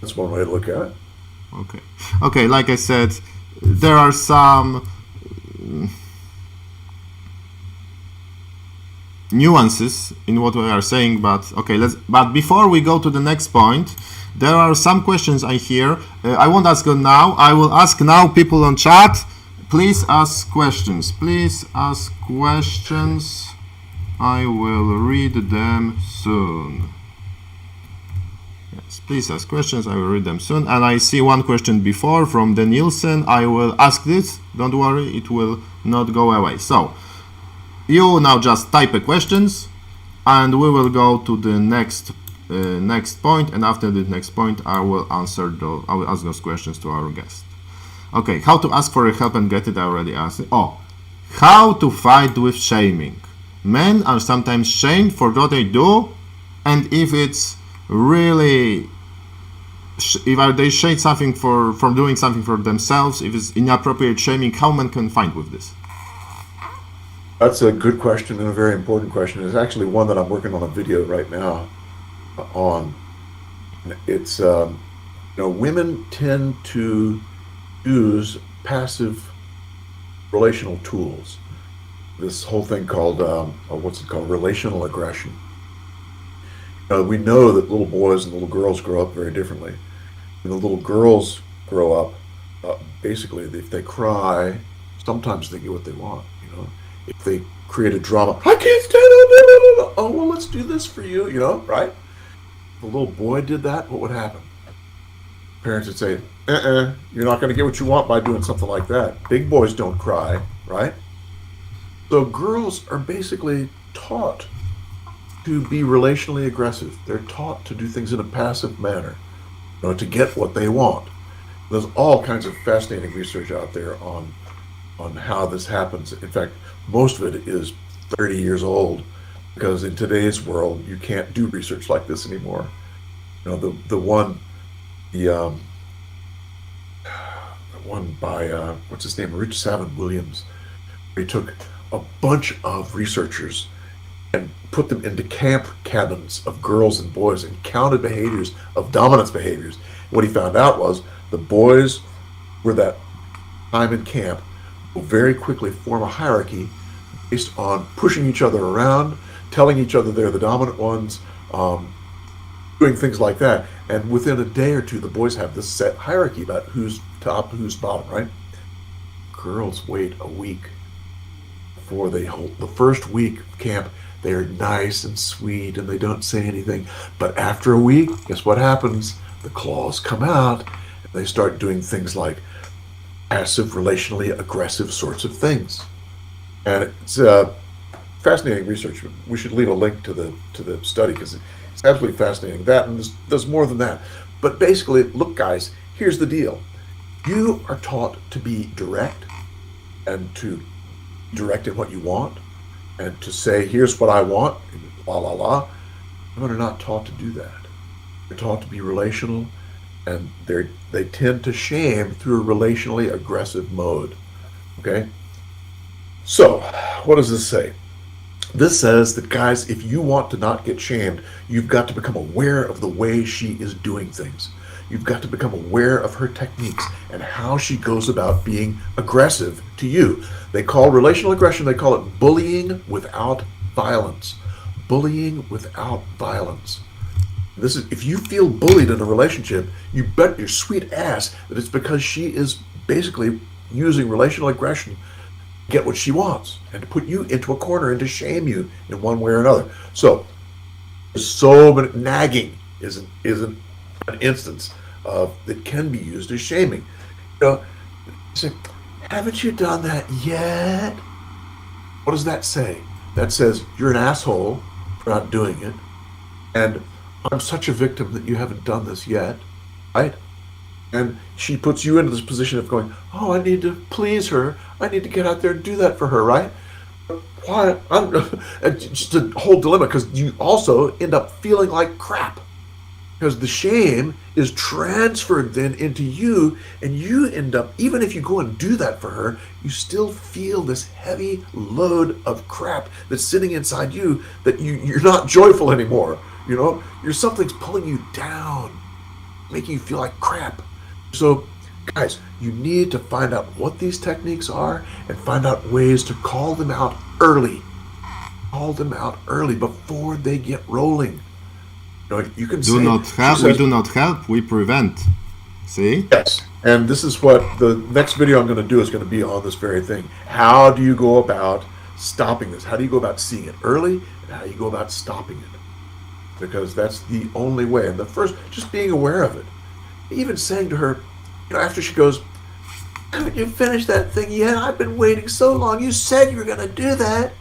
That's one way to look at it. Okay. Like I said, there are some nuances in what we are saying, but okay. But before we go to the next point, there are some questions I hear. I won't ask them now. I will ask now people on chat. Please ask questions. I will read them soon. Yes, please ask questions. I will read them soon. And I see one question before from Danielson. I will ask this. Don't worry, it will not go away. So, you now just type a questions, and we will go to the next point. And after the next point, I will ask those questions to our guest. Okay, how to ask for help and get it? I already asked it. How to fight with shaming. Men are sometimes shamed for what they do, and if it's really, if they shade something from doing something for themselves, if it's inappropriate shaming, how men can fight with this? That's a good question and a very important question. It's actually one that I'm working on a video right now on. It's women tend to use passive relational tools. This whole thing called relational aggression. We know that little boys and little girls grow up very differently. And the little girls grow up, basically, if they cry, sometimes they get what they want. If they create a drama, I can't stand it. Oh, well, let's do this for you. Right? If a little boy did that, what would happen? Parents would say, you're not going to get what you want by doing something like that. Big boys don't cry, right? So girls are basically taught to be relationally aggressive. They're taught to do things in a passive manner, to get what they want. There's all kinds of fascinating research out there on how this happens. In fact, most of it is 30 years old, because in today's world, you can't do research like this anymore. The one the one by what's his name, Rich Savin Williams. He took a bunch of researchers and put them into camp cabins of girls and boys and counted behaviors of dominance behaviors. What he found out was the boys were that time in camp will very quickly form a hierarchy based on pushing each other around, telling each other they're the dominant ones, doing things like that. And within a day or two, the boys have this set hierarchy about who's top, who's bottom, right? Girls wait a week before they hold. The first week of camp, they're nice and sweet and they don't say anything. But after a week, guess what happens? The claws come out and they start doing things like passive, relationally aggressive sorts of things. And it's fascinating research. We should leave a link to the study because it's absolutely fascinating. That, and there's more than that. But basically, look, guys, here's the deal. You are taught to be direct and to direct in what you want and to say, here's what I want, la, la, la. Women are not taught to do that. They're taught to be relational, and they tend to shame through a relationally aggressive mode. Okay? So, what does this say? This says that, guys, if you want to not get shamed, you've got to become aware of the way she is doing things. You've got to become aware of her techniques and how she goes about being aggressive to you. They call relational aggression, they call it bullying without violence. Bullying without violence. This is, if you feel bullied in a relationship, you bet your sweet ass that it's because she is basically using relational aggression to get what she wants and to put you into a corner and to shame you in one way or another. So many, nagging is an instance that can be used as shaming. You know, say, haven't you done that yet? What does that say? That says you're an asshole for not doing it, and I'm such a victim that you haven't done this yet, right? And she puts you into this position of going, oh, I need to please her. I need to get out there and do that for her, right? Why? It's just a whole dilemma because you also end up feeling like crap because the shame is transferred then into you, and you end up, even if you go and do that for her, you still feel this heavy load of crap that's sitting inside you that you're not joyful anymore. You know, something's pulling you down, making you feel like crap. So, guys, you need to find out what these techniques are and find out ways to call them out early. Call them out early before they get rolling. You know, you can we do not help, we prevent. See? Yes. And this is what the next video I'm going to do is going to be on this very thing. How do you go about stopping this? How do you go about seeing it early and how do you go about stopping it? Because that's the only way. And the first, just being aware of it. Even saying to her, you know, after she goes, haven't you finished that thing yet? I've been waiting so long. You said you were going to do that.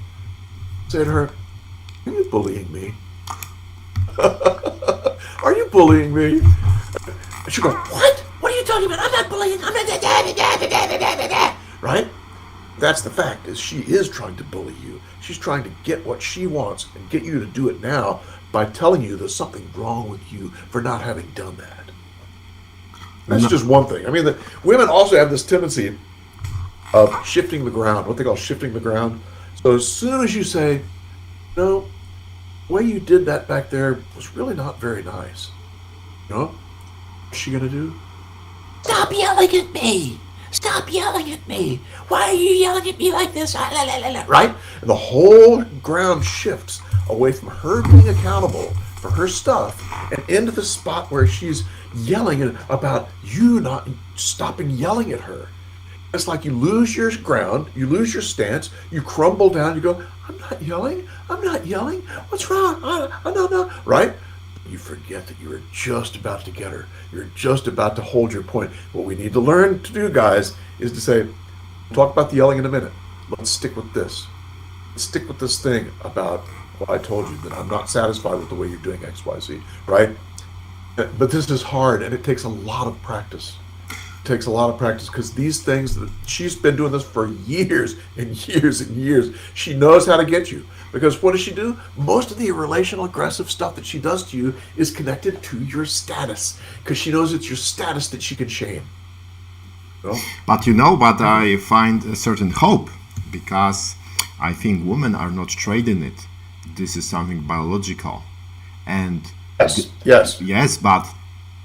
Say to her, are you bullying me? Are you bullying me? And she'll go, what? What are you talking about? I'm not bullying. I'm not. Right? That's the fact, is she is trying to bully you. She's trying to get what she wants and get you to do it now by telling you there's something wrong with you for not having done that. That's just one thing. I mean, women also have this tendency of shifting the ground, what they call shifting the ground. So as soon as you say, no, the way you did that back there was really not very nice. You know? What's she gonna do? Stop yelling at me! Stop yelling at me! Why are you yelling at me like this? Right? And the whole ground shifts away from her being accountable for her stuff and into the spot where she's yelling about you not stopping yelling at her. It's like you lose your ground, you lose your stance, you crumble down, you go, I'm not yelling, what's wrong? No, right? You forget that you were just about to get her. You're just about to hold your point. What we need to learn to do, guys, is to say, talk about the yelling in a minute. Let's stick with this. Let's stick with this thing about what I told you, that I'm not satisfied with the way you're doing X, Y, Z, right? But this is hard, and it takes a lot of practice. takes a lot of practice because these things that she's been doing this for years and years and years. She knows how to get you. Because what does she do? Most of the relational aggressive stuff that she does to you is connected to your status. Because she knows it's your status that she can shame. So, But I find a certain hope, because I think women are not trained in it. This is something biological. And yes. But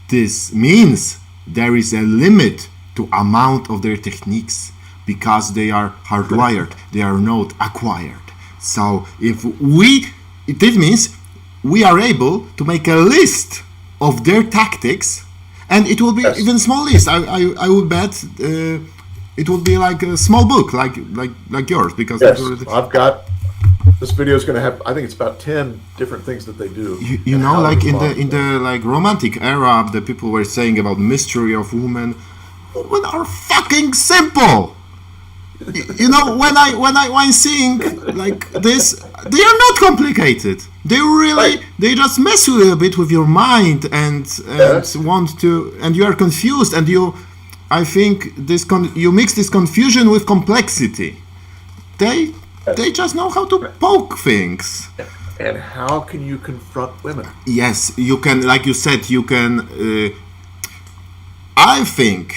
this means there is a limit to amount of their techniques, because they are hardwired, they are not acquired. So this means we are able to make a list of their tactics, and it will be even small list. I would bet it would be like a small book, like yours, because I've got this video is going to have, I think it's about 10 different things that they do. You know, like in the like romantic era, the people were saying about mystery of women. Women are fucking simple. You know, when seeing like this, they are not complicated. They just mess a little bit with your mind and want to, and you are confused, and I think you mix this confusion with complexity. They just know how to poke things. And how can you confront women? Yes, you can, like you said, you can. I think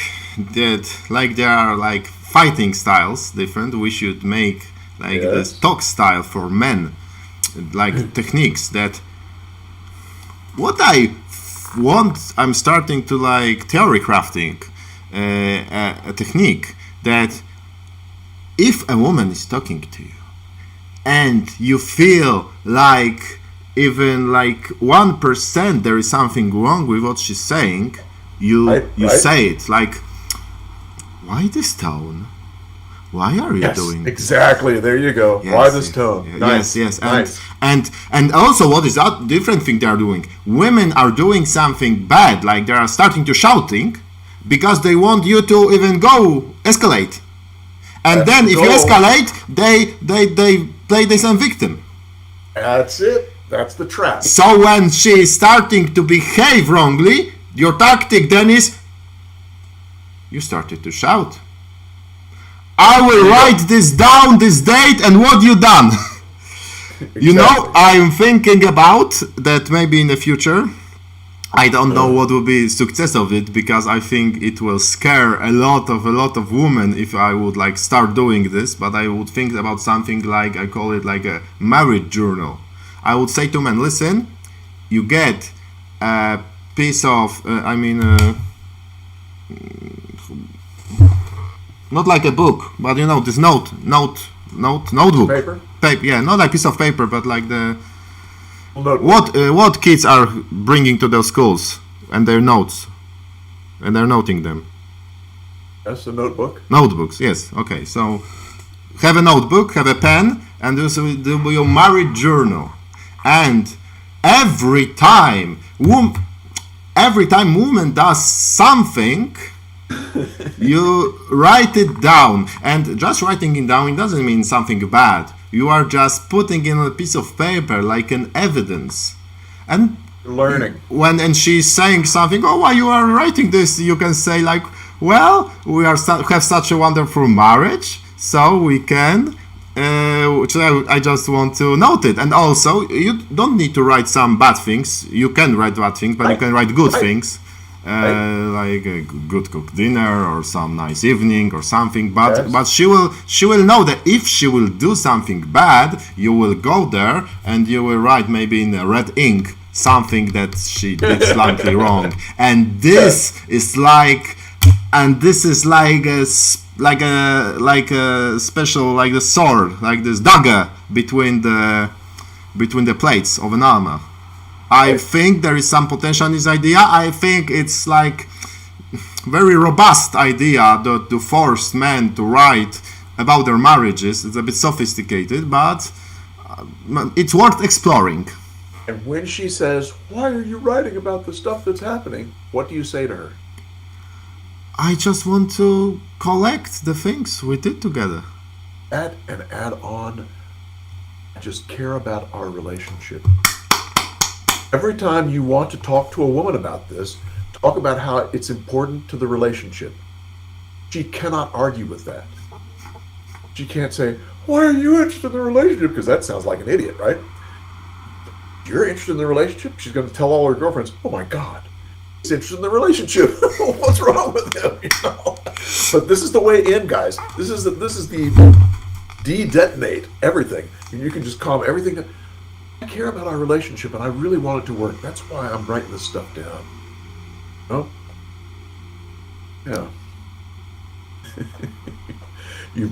that like there are like fighting styles different. We should make like this talk style for men, like techniques that. What I want, I'm starting to like theory crafting a technique that if a woman is talking to you and you feel like even like 1% there is something wrong with what she's saying, you say it like, why this tone? Why are you doing this? Exactly, there you go. Yes, Why this tone? Nice. Yes. Nice. And also what is that different thing they are doing? Women are doing something bad, like they are starting to shouting because they want you to even go escalate. And then if you escalate, they play the same victim. That's it. That's the trap. So when she is starting to behave wrongly, your tactic then is you started to shout. I will write this down, this date, and what you done. Exactly. You know, I'm thinking about that maybe in the future. I don't know what will be success of it, because I think it will scare a lot of women if I would like start doing this. But I would think about something like, I call it like a marriage journal. I would say to men, listen, you get a piece of, not like a book, but you know, this notebook. Paper, yeah, not like piece of paper, but like the what kids are bringing to their schools and their notes, and they're noting them. That's a notebook. Notebooks, yes. Okay, so have a notebook, have a pen, and do your marriage journal. And every time woman does something, you write it down. And just writing it down, it doesn't mean something bad. You are just putting in a piece of paper like an evidence. And learning. And she's saying something, oh, why you are writing this? You can say like, well, we have such a wonderful marriage, so we can. Which I just want to note it. And also, you don't need to write some bad things. You can write bad things, but you can write good things. Like a good cooked dinner or some nice evening or something, but she will know that if she will do something bad, you will go there and you will write maybe in a red ink something that she did slightly wrong, and this is like a special, like the sword, like this dagger between the plates of an armor. I think there is some potential in this idea. I think it's like very robust idea to force men to write about their marriages. It's a bit sophisticated, but it's worth exploring. And when she says, why are you writing about the stuff that's happening? What do you say to her? I just want to collect the things we did together. Add on, I just care about our relationship. Every time you want to talk to a woman about this, talk about how it's important to the relationship. she cannot argue with that. She can't say, why are you interested in the relationship? Because that sounds like an idiot, right? You're interested in the relationship? She's going to tell all her girlfriends, oh my God, he's interested in the relationship. What's wrong with him? But this is the way in, guys. This is the de-detonate everything. And you can just calm everything down. I care about our relationship and I really want it to work. That's why I'm writing this stuff down. Oh? Yeah.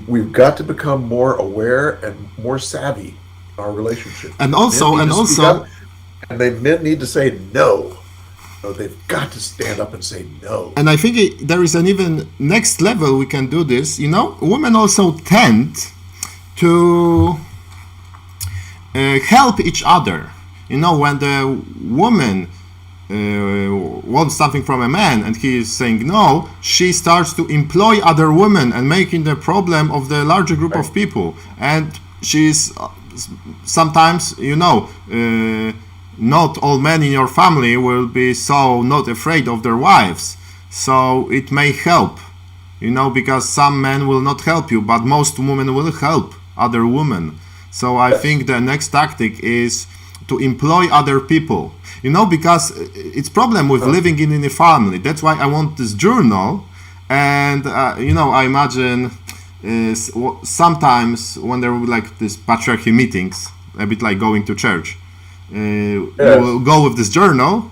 We've got to become more aware and more savvy in our relationship. And also, men need to say no. No, they've got to stand up and say no. And I think there is an even next level we can do this. Women also tend to help each other. When the woman wants something from a man and he is saying no, she starts to employ other women and making the problem of the larger group of people. And she's sometimes, not all men in your family will be so not afraid of their wives. So it may help, because some men will not help you, but most women will help other women. So I think the next tactic is to employ other people. Because it's problem with living in a family. That's why I want this journal. And, I imagine sometimes when there will be like these patriarchy meetings, a bit like going to church, we will go with this journal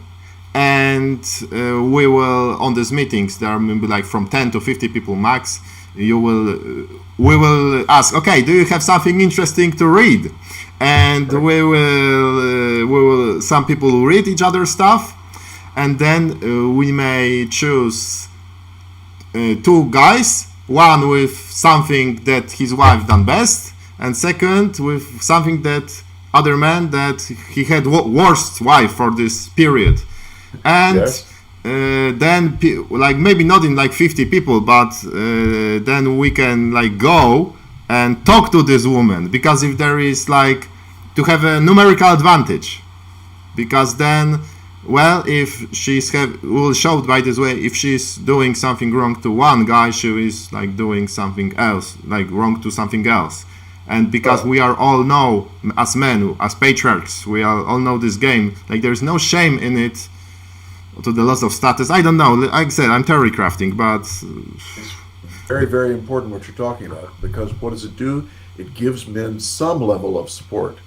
and we will, on these meetings, there are maybe like from 10 to 50 people max, we will ask, okay, do you have something interesting to read? And we will some people will read each other's stuff, and then we may choose two guys, one with something that his wife done best, and second with something that other man that he had worst wife for this period. And then like maybe not in like 50 people, but then we can like go and talk to this woman, because if there is like to have a numerical advantage, because then, well, if we'll show by this way, if she's doing something wrong to one guy, she is like doing something else, like wrong to something else. And because we are all know, as men, as patriarchs, we all know this game, like there's no shame in it to the loss of status. I don't know, like I said, I'm theory crafting, but it's very, very important what you're talking about, because what does it do? It gives men some level of support.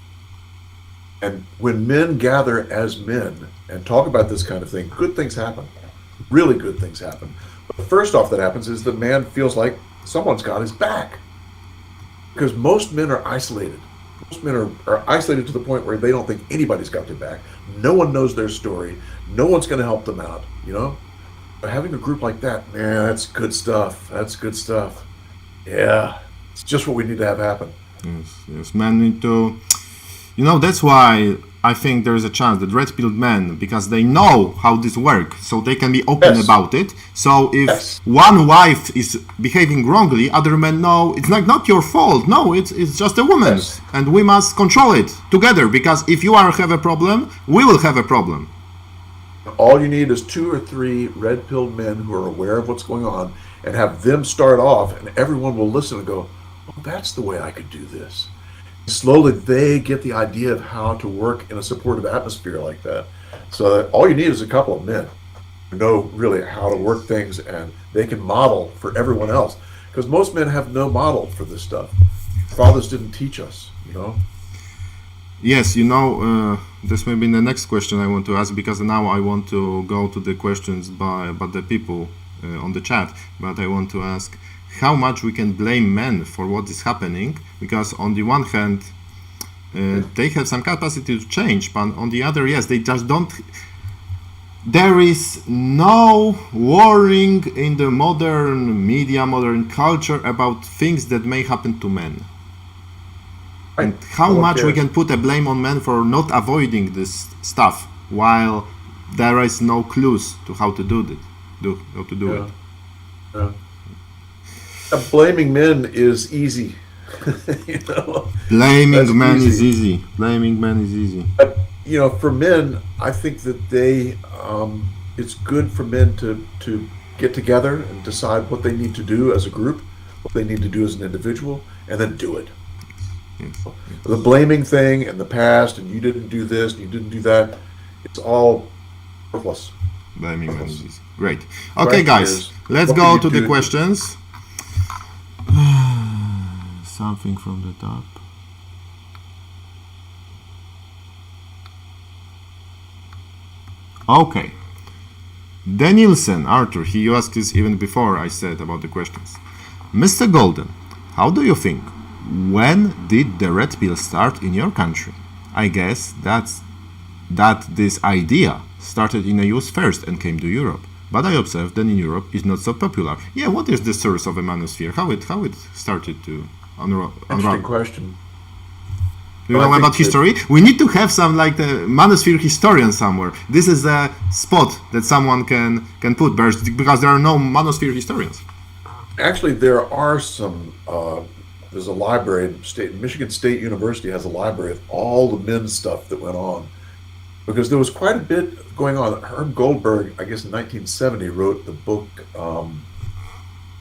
And when men gather as men and talk about this kind of thing, good things happen. Really good things happen. But first off that happens is the man feels like someone's got his back. Because most men are isolated. Most men are isolated to the point where they don't think anybody's got their back. No one knows their story. No one's going to help them out, But having a group like that, man, that's good stuff. That's good stuff. Yeah, it's just what we need to have happen. Yes, men need to... that's why I think there is a chance that red-pilled men, because they know how this works, so they can be open about it. So if one wife is behaving wrongly, other men know it's not your fault. No, it's just a woman, and we must control it together. Because if you have a problem, we will have a problem. All you need is 2 or 3 red-pilled men who are aware of what's going on, and have them start off, and everyone will listen and go, "Oh, that's the way I could do this." Slowly they get the idea of how to work in a supportive atmosphere like that. So that all you need is a couple of men who know really how to work things, and they can model for everyone else. Because most men have no model for this stuff. Fathers didn't teach us, Yes, this may be the next question I want to ask, because now I want to go to the questions by the people on the chat. But I want to ask, how much we can blame men for what is happening, because on the one hand they have some capacity to change, but on the other, yes, they just don't. There is no worrying in the modern media, modern culture about things that may happen to men. And how much we can put a blame on men for not avoiding this stuff, while there is no clues to how to do it. Yeah. Blaming men is easy. Blaming men is easy. Blaming men is easy. But, for men, I think that it's good for men to get together and decide what they need to do as a group, what they need to do as an individual, and then do it. Yes. The blaming thing and the past, and you didn't do this, and you didn't do that, it's all worthless. Blaming Worthless. managers. Great. Okay, Question guys, is, let's what go can you to the do? questions. Something from the top. Okay. Danielson, Arthur, he asked this even before I said about the questions. Mr. Golden, how do you think? When did the red pill start in your country? I guess that this idea started in the US first and came to Europe. But I observed that in Europe it's not so popular. Yeah, what is the source of a manosphere? How it started to unravel? Interesting question. Do you Well, know I think about history? We need to have some like the manosphere historian somewhere. This is a spot that someone can put because there are no manosphere historians. Actually, there are some. There's a library. Michigan State University has a library of all the men's stuff that went on, because there was quite a bit going on. Herb Goldberg, I guess in 1970, wrote the book.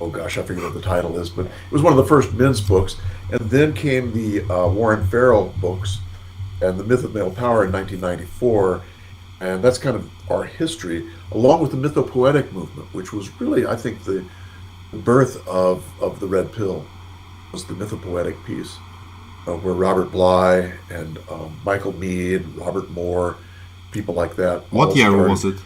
Oh gosh, I forget what the title is, but it was one of the first men's books. And then came the Warren Farrell books and The Myth of Male Power in 1994. And that's kind of our history, along with the mythopoetic movement, which was really, I think, the birth of the Red Pill, was the mythopoetic piece, where Robert Bly and Michael Meade, Robert Moore, people like that. What year was it?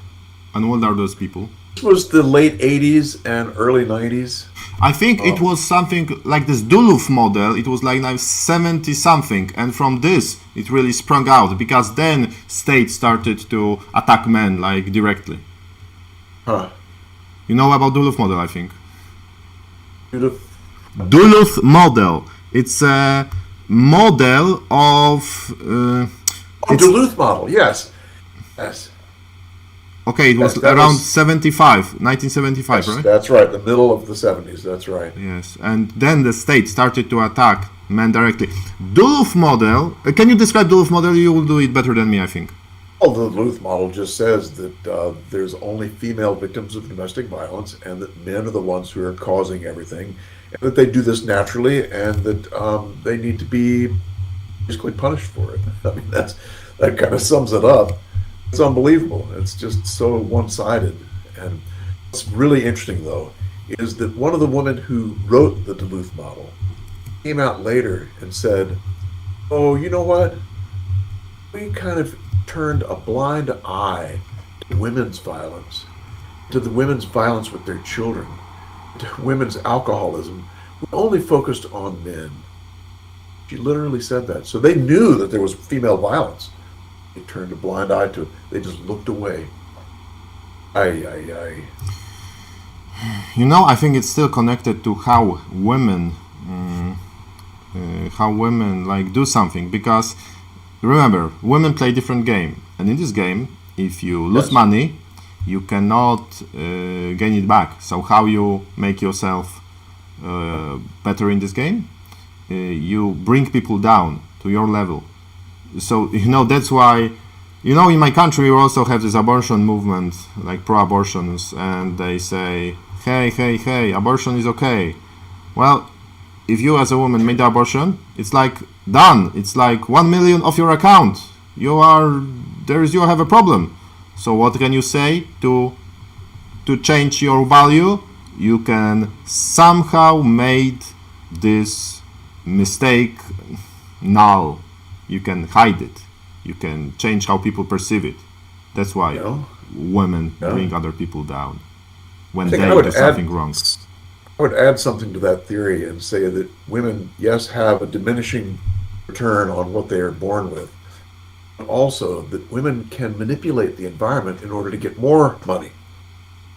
And what are those people? This was the late 80s and early 90s. I think it was something like this Duluth model. It was like now 70 something, and from this it really sprung out because then states started to attack men like directly. Huh. You know about Duluth model, I think. Duluth. Model. It's a model of. Duluth model, yes. Yes. Okay, it was Yes, that around was- 1975, Yes, right? that's right, the middle of the 70s, that's right. Yes, and then the state started to attack men directly. Duluth model. Can you describe Duluth model? You will do it better than me, I think. Well, the Duluth model just says that there's only female victims of domestic violence, and that men are the ones who are causing everything, and that they do this naturally, and that they need to be basically punished for it. I mean, that kind of sums it up. It's unbelievable. It's just so one-sided. And what's really interesting, though, is that one of the women who wrote the Duluth model came out later and said, "Oh, you know what? We kind of turned a blind eye to women's violence, to the women's violence with their children, to women's alcoholism. We only focused on men." She literally said that. So they knew that there was female violence. They turned a blind eye to it. They just looked away. Ay. You know, I think it's still connected to how women like do something, because remember, women play different game, and in this game, if you lose Yes. money, you cannot gain it back. So how you make yourself better in this game? You bring people down to your level. So, you know, that's why, you know, in my country we also have this abortion movement, like pro-abortions, and they say, hey, abortion is okay. Well, if you as a woman made the abortion, it's like done. It's like 1 million of your account. You have a problem. So what can you say to change your value? You can somehow made this mistake null. You can hide it. You can change how people perceive it. That's why women bring other people down when they do something wrong. I would add something to that theory and say that women, yes, have a diminishing return on what they are born with, but also that women can manipulate the environment in order to get more money.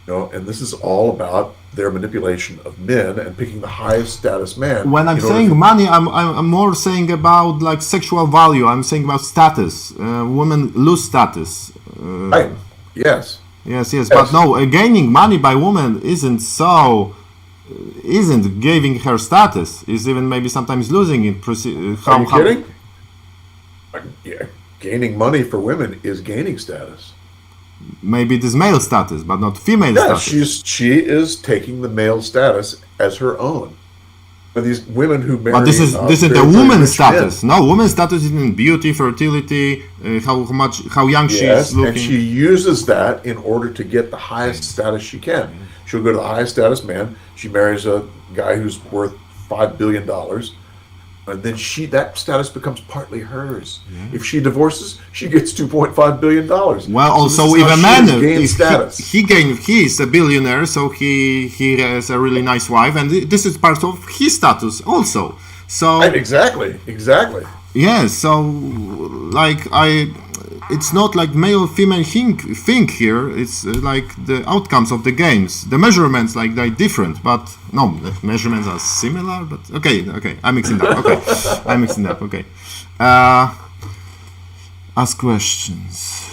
And this is all about their manipulation of men and picking the highest status man. When I'm saying money, I'm more saying about like sexual value. I'm saying about status. Women lose status. Right. Yes. Yes. But no, gaining money by women isn't giving her status. Is even maybe sometimes losing it. Are you kidding? Yeah. Gaining money for women is gaining status. maybe this male status, but not female Yeah, status. she is taking the male status as her own. But these women who marry But this is the very, very woman's rich status. men, No, woman's status is in beauty, fertility, how young she yes, is looking. and she uses that in order to get the highest status she can. She'll go to the highest status man. She marries a guy who's worth $5 billion. And then that status becomes partly hers. If she divorces, she gets $2.5 billion. Well, also this is if how a she man has gained if status. he is a billionaire, so he has a really nice wife, and this is part of his status also. So Exactly. yes, so like it's not like male female thing here. It's like the outcomes of the games. The measurements like they're different, but no, the measurements are similar. But okay, I'm mixing that. Okay, ask questions.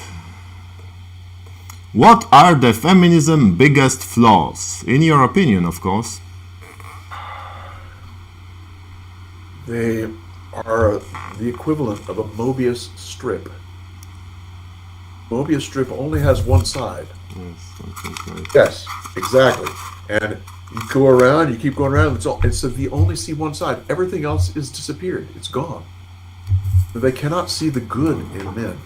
What are the feminism biggest flaws, in your opinion, of course? They are the equivalent of a Mobius strip. Mobius strip only has one side. Yes, something like Yes, exactly. And you go around, you keep going around. It's you only see one side. Everything else is disappeared. It's gone. They cannot see the good in men.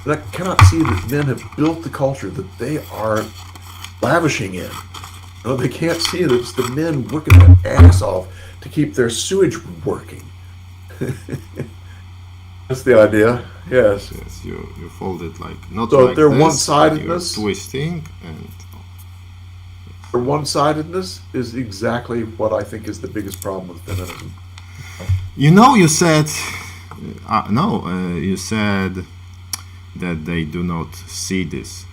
They cannot see that men have built the culture that they are lavishing in. No, they can't see that it's the men working their ass off to keep their sewage working. That's the idea. Yes. Yes, you fold it like not So like their this, one-sidedness- but you're twisting and Their one-sidedness is exactly what I think is the biggest problem with feminism. you said you said that they do not see this.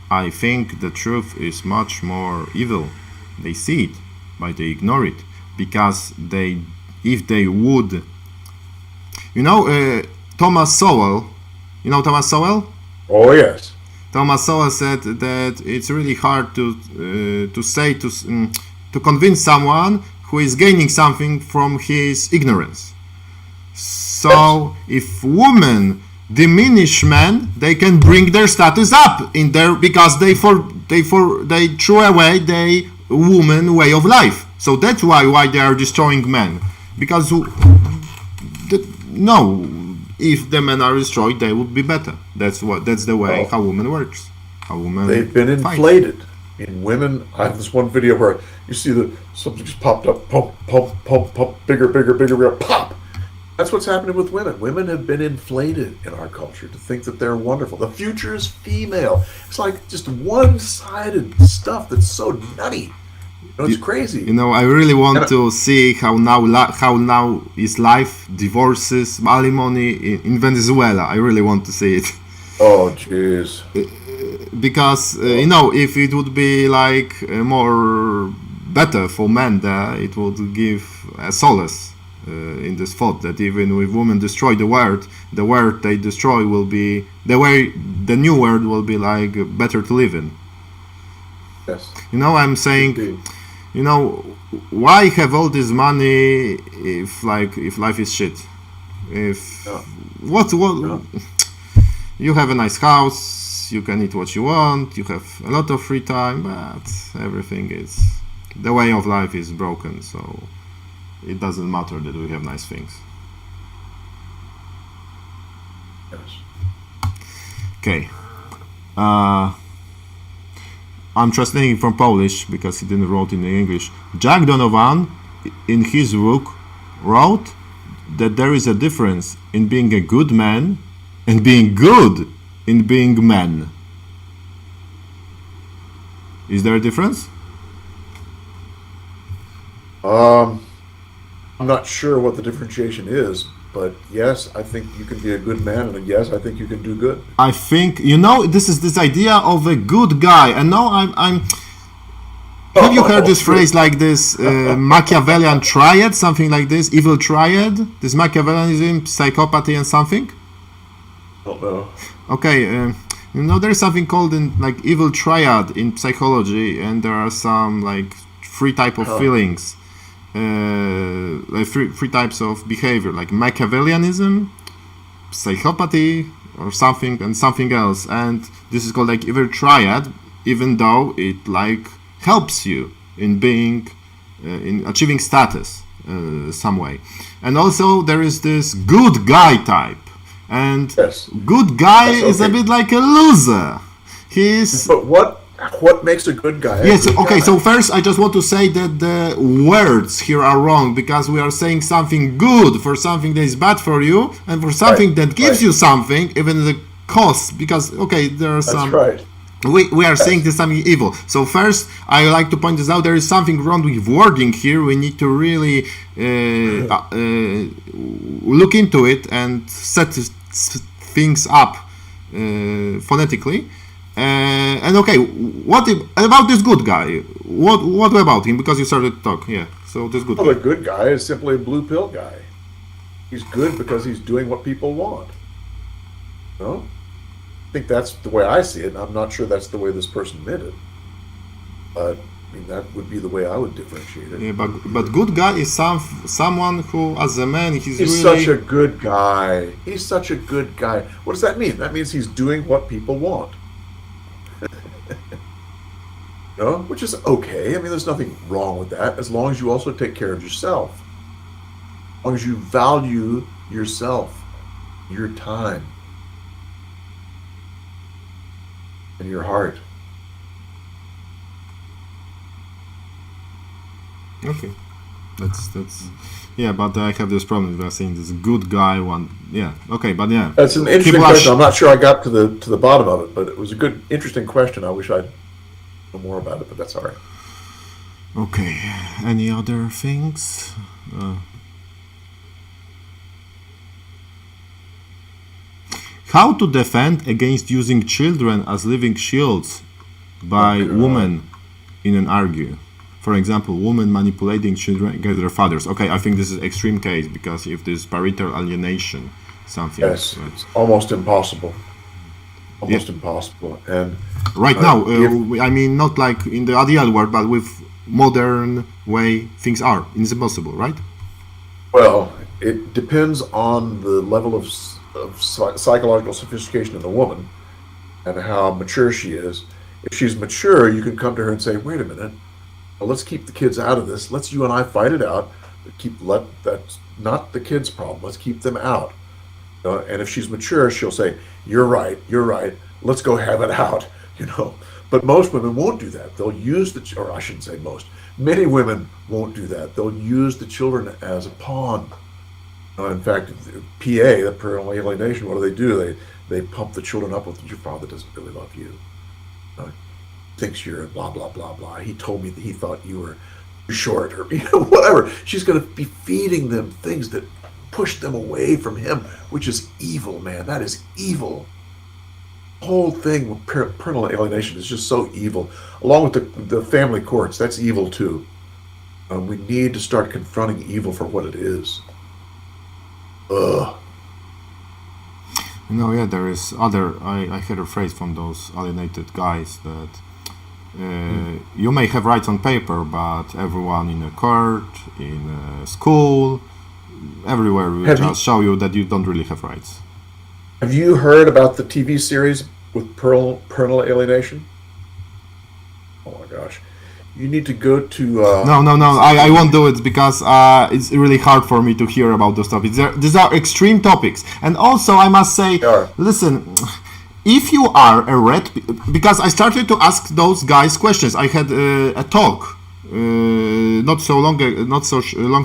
I think the truth is much more evil. They see it, but they ignore it because if they would, Thomas Sowell. You know Thomas Sowell? Oh yes. Thomas Sowell said that it's really hard to convince someone who is gaining something from his ignorance. So if women diminish men, they can bring their status up in there because they threw away the woman way of life. So that's why they are destroying men. Because if the men are destroyed, they would be better. That's the way how woman works. How women They've been fight. inflated. In women, I have this one video where you see something just popped up, pump, bigger, pop. That's what's happening with women. Women have been inflated in our culture to think that they're wonderful. The future is female. It's like just one-sided stuff that's so nutty. It's crazy. I really want to see how now is life, divorces, alimony in Venezuela. I really want to see it. Oh, jeez. Because if it would be like more better for men there, it would give a solace in this thought that even if women destroy the world they destroy will be the new world will be like better to live in. Yes. I'm saying, Indeed. why have all this money if life is shit? What you have a nice house, you can eat what you want, you have a lot of free time, but everything is the way of life is broken, so it doesn't matter that we have nice things. Yes. Okay. I'm translating from Polish because he didn't wrote in English. Jack Donovan, in his book, wrote that there is a difference in being a good man and being good in being man. Is there a difference? I'm not sure what the differentiation is, but yes, I think you can be a good man, and yes, I think you can do good. I think this is this idea of a good guy, and now I'm. Have you heard this phrase like this Machiavellian triad, something like this, evil triad? This Machiavellianism, psychopathy, and something. Don't know. Okay, there's something called like evil triad in psychology, and there are some like three type of feelings. Like three types of behavior, like Machiavellianism, psychopathy, or something and something else, and this is called like evil triad, even though it like helps you in being in achieving status some way. And also there is this good guy type, and Yes. good guy Yes, is a okay. bit like a loser. He's But what makes a good guy? a yes, good okay, guy? so first I just want to say that the words here are wrong, because we are saying something good for something that is bad for you, and for something that gives right. you something, even the cost, because, okay, there are That's some... right. We are saying there's something evil. So first, I like to point this out, there is something wrong with wording here. We need to really look into it and set things up phonetically. And okay, what about this good guy? What about him? Because you started to talk, yeah. So this good Well, guy. the good guy is simply a blue pill guy. He's good because he's doing what people want. No? I think that's the way I see it, and I'm not sure that's the way this person meant it. But I mean, that would be the way I would differentiate it. Yeah, but good guy is someone who, as a man, he's He's really... such a good guy. He's such a good guy. What does that mean? That means he's doing what people want. No? Which is okay. I mean, there's nothing wrong with that, as long as you also take care of yourself. As long as you value yourself, your time, and your heart. Okay, that's yeah, but I have this problem with saying this good guy one. Yeah, okay, but yeah, That's an interesting People are question. I'm not sure I got to the bottom of it, but it was a good, interesting question. I wish I'd know more about it, but that's all right. Okay, any other things? How to defend against using children as living shields by women in an argue? For example, women manipulating children against their fathers. Okay, I think this is extreme case, because if this parental alienation, something. Yes, it's almost impossible. Almost impossible. And Right now, I mean, not like in the ideal world, but with modern way things are. It's impossible, right? well, it depends on the level of psychological sophistication of the woman and how mature she is. If she's mature, you can come to her and say, "Wait a minute, well, let's keep the kids out of this. Let's you and I fight it out. That's not the kids' problem. Let's keep them out." And if she's mature, she'll say, "You're right. You're right. Let's go have it out." But most women won't do that. They'll use or I shouldn't say most. Many women won't do that. They'll use the children as a pawn. In fact, PA, the parental alienation, what do? They pump the children up with, "Your father doesn't really love you. Thinks you're blah blah blah blah. He told me that he thought you were short," or whatever. She's going to be feeding them things that push them away from him, which is evil, man. That is evil. The whole thing with parental alienation is just so evil. Along with the family courts, that's evil too. We need to start confronting evil for what it is. Ugh. Yeah, there is other. I heard a phrase from those alienated guys that you may have rights on paper, but everyone in a court, in a school, everywhere will just show you that you don't really have rights. Have you heard about the TV series with parental alienation? Oh my gosh. You need to go to... No, I won't do it, because it's really hard for me to hear about those topics. These are extreme topics. And also, I must say, listen, if you are a red... Because I started to ask those guys questions. I had a talk not so long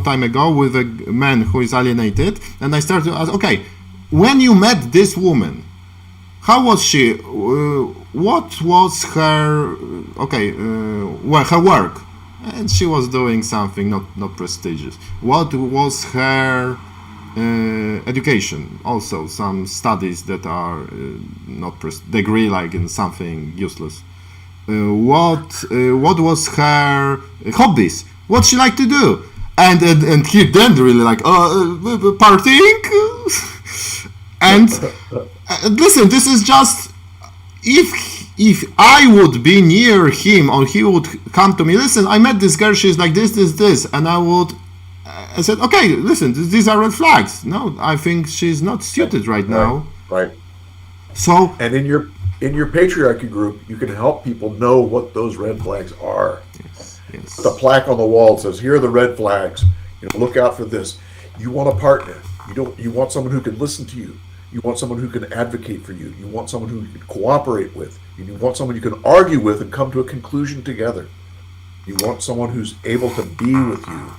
time ago with a man who is alienated. And I started to ask, okay, when you met this woman, how was she? What was her? Her work, and she was doing something not prestigious. What was her education? Also, some studies that are not degree, like in something useless. What was her hobbies? What she liked to do? And he then really like partying. And listen, this is just, if I would be near him, or he would come to me, "Listen, I met this girl, she's like this, and I said, "Okay, listen, these are red flags. No, I think she's not suited right now." Right. So And in your patriarchy group, you can help people know what those red flags are. yes, The plaque on the wall says, "Here are the red flags. Look out for this." You want a partner. You want someone who can listen to you. You want someone who can advocate for you. You want someone who you can cooperate with. You want someone you can argue with and come to a conclusion together. You want someone who's able to be with you.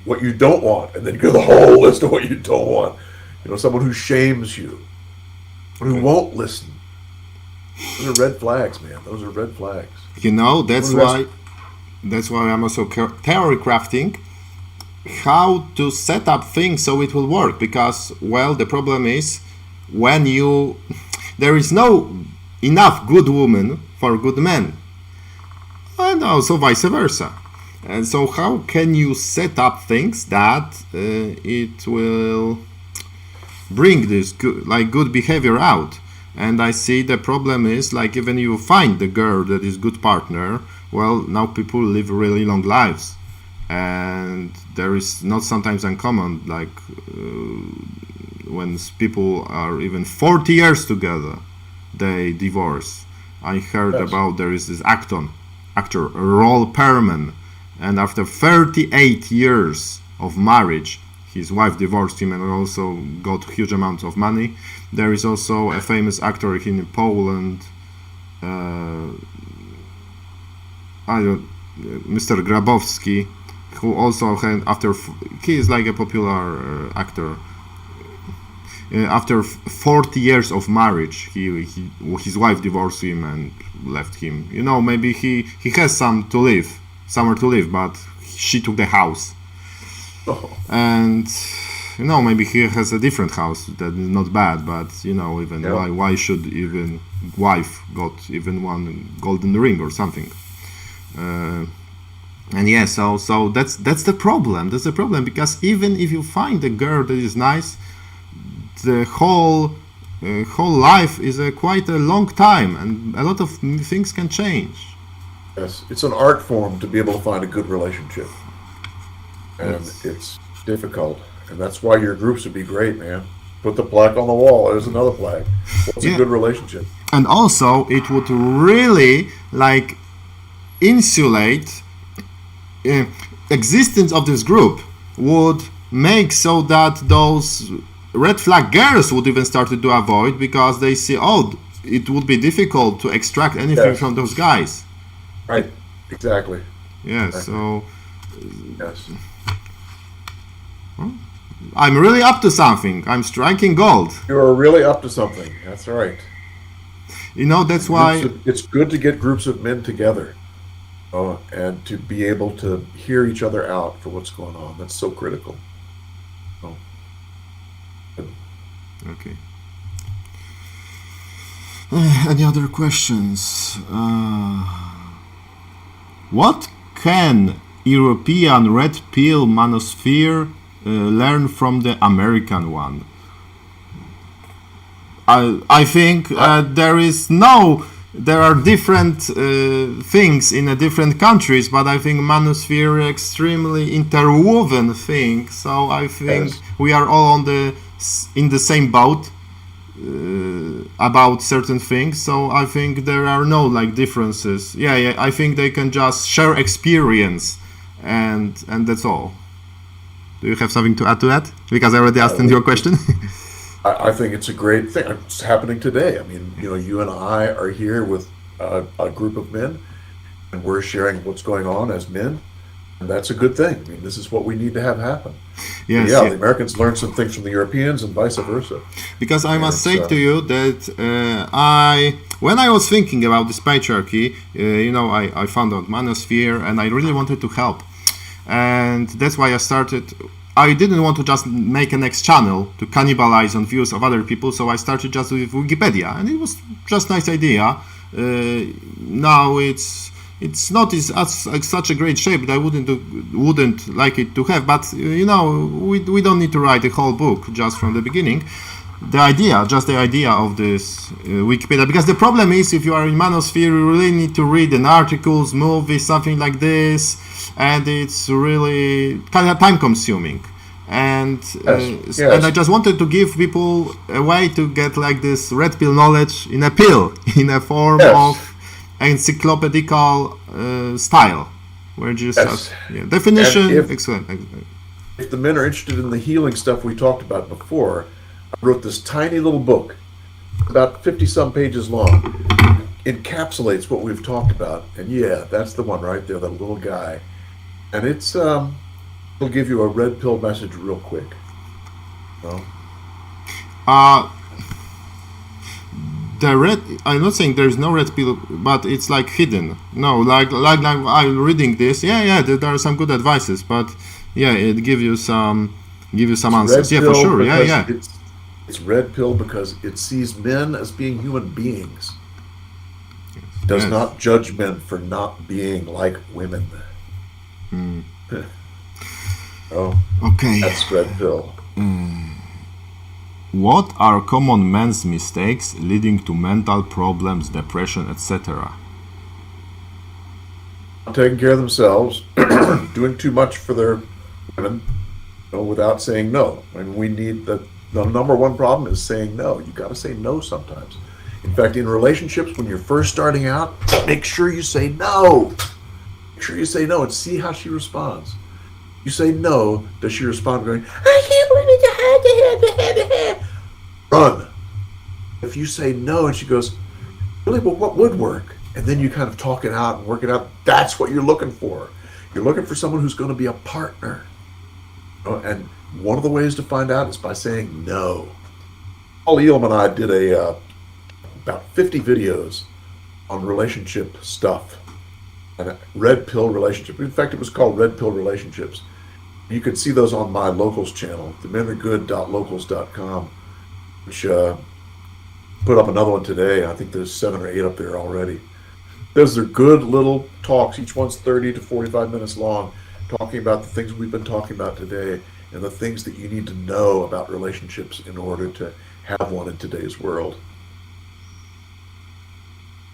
What you don't want, and then go the whole list of what you don't want. Someone who shames you, who won't listen. Those are red flags, man. Those are red flags. That's why I'm also theory crafting how to set up things so it will work, because the problem is when there is no enough good women for good men, and also vice versa. And so how can you set up things that it will bring this good behavior out? And I see the problem is, like, even you find the girl that is good partner, now people live really long lives, and there is not sometimes uncommon, like when people are even 40 years together, they divorce. I heard about, there is this actor Roll Perlman, and after 38 years of marriage, his wife divorced him and also got huge amounts of money. There is also a famous actor in Poland, Mr. Grabowski, who also had, he is like a popular actor. After 40 years of marriage, his wife divorced him and left him. Maybe he has somewhere to live, but she took the house. And maybe he has a different house that is not bad, but why should even wife got even one golden ring or something? So that's the problem. That's the problem, because even if you find a girl that is nice, the whole life is quite a long time, and a lot of things can change. Yes, it's an art form to be able to find a good relationship, and it's difficult, and that's why your groups would be great, man. Put the plaque on the wall. There's another plaque. What's a good relationship? And also, it would really insulate existence of this group, would make so that those red flag girls would even start to avoid, because they see, it would be difficult to extract anything from those guys. Right, exactly. Yes, exactly. Yes. I'm really up to something. I'm striking gold. You are really up to something. That's right. That's why it's good to get groups of men together, and to be able to hear each other out for what's going on. That's so critical. Okay. Any other questions? What can European red pill manosphere learn from the American one? I think there are different things in different countries, but I think manosphere is extremely interwoven thing. So I think we are all in the same boat about certain things. So I think there are no differences. I think they can just share experience, and that's all. Do you have something to add to that? Because I already asked your question. I think it's a great thing. It's happening today. I mean, you and I are here with a group of men, and we're sharing what's going on as men, and that's a good thing. I mean, this is what we need to have happen. Yes, the Americans learn some things from the Europeans, and vice versa. Because I must say to you that when I was thinking about this patriarchy, I found out manosphere, and I really wanted to help, and that's why I started. I didn't want to just make a next channel to cannibalize on views of other people, so I started just with Wikipedia, and it was just a nice idea. Now it's not such a great shape that I wouldn't like it to have, but we don't need to write a whole book just from the beginning. The idea of this Wikipedia, because the problem is, if you are in manosphere, you really need to read articles, movies, something like this, and it's really kind of time consuming. and Yes. and I just wanted to give people a way to get like this red pill knowledge in a pill, in a form Yes. of encyclopedical style, where just Yes. definition, And if- excellent. If the men are interested in the healing stuff we talked about before, I wrote this tiny little book, about 50 some pages long, encapsulates what we've talked about. And yeah, that's the one right there, that little guy. And it'll give you a red pill message real quick. No? The red, I'm not saying there's no red pill, but it's like hidden. No, like I'm reading this. Yeah, there are some good advices, but yeah, it give you some answers. Yeah, for sure. Yeah. It's red pill because it sees men as being human beings. Does Yes. not judge men for not being like women. Oh, Okay. that's red pill. What are common men's mistakes leading to mental problems, depression, etc.? Not taking care of themselves, doing too much for their women, without saying no. I mean, we need the number one problem is saying no. You got to say no sometimes. In fact, in relationships, when you're first starting out, make sure you say no. Make sure you say no and see how she responds. You say no, does she respond going, I can't believe it, run. If you say no and she goes, really, well, what would work? And then you kind of talk it out and work it out. That's what you're looking for. You're looking for someone who's going to be a partner. And one of the ways to find out is by saying no. Paul Elam and I did about 50 videos on relationship stuff. And red pill relationship. In fact, it was called Red Pill Relationships. You can see those on my locals channel, themenaregood.locals.com, which put up another one today. I think there's 7 or 8 up there already. Those are good little talks. Each one's 30 to 45 minutes long, talking about the things we've been talking about today and the things that you need to know about relationships in order to have one in today's world.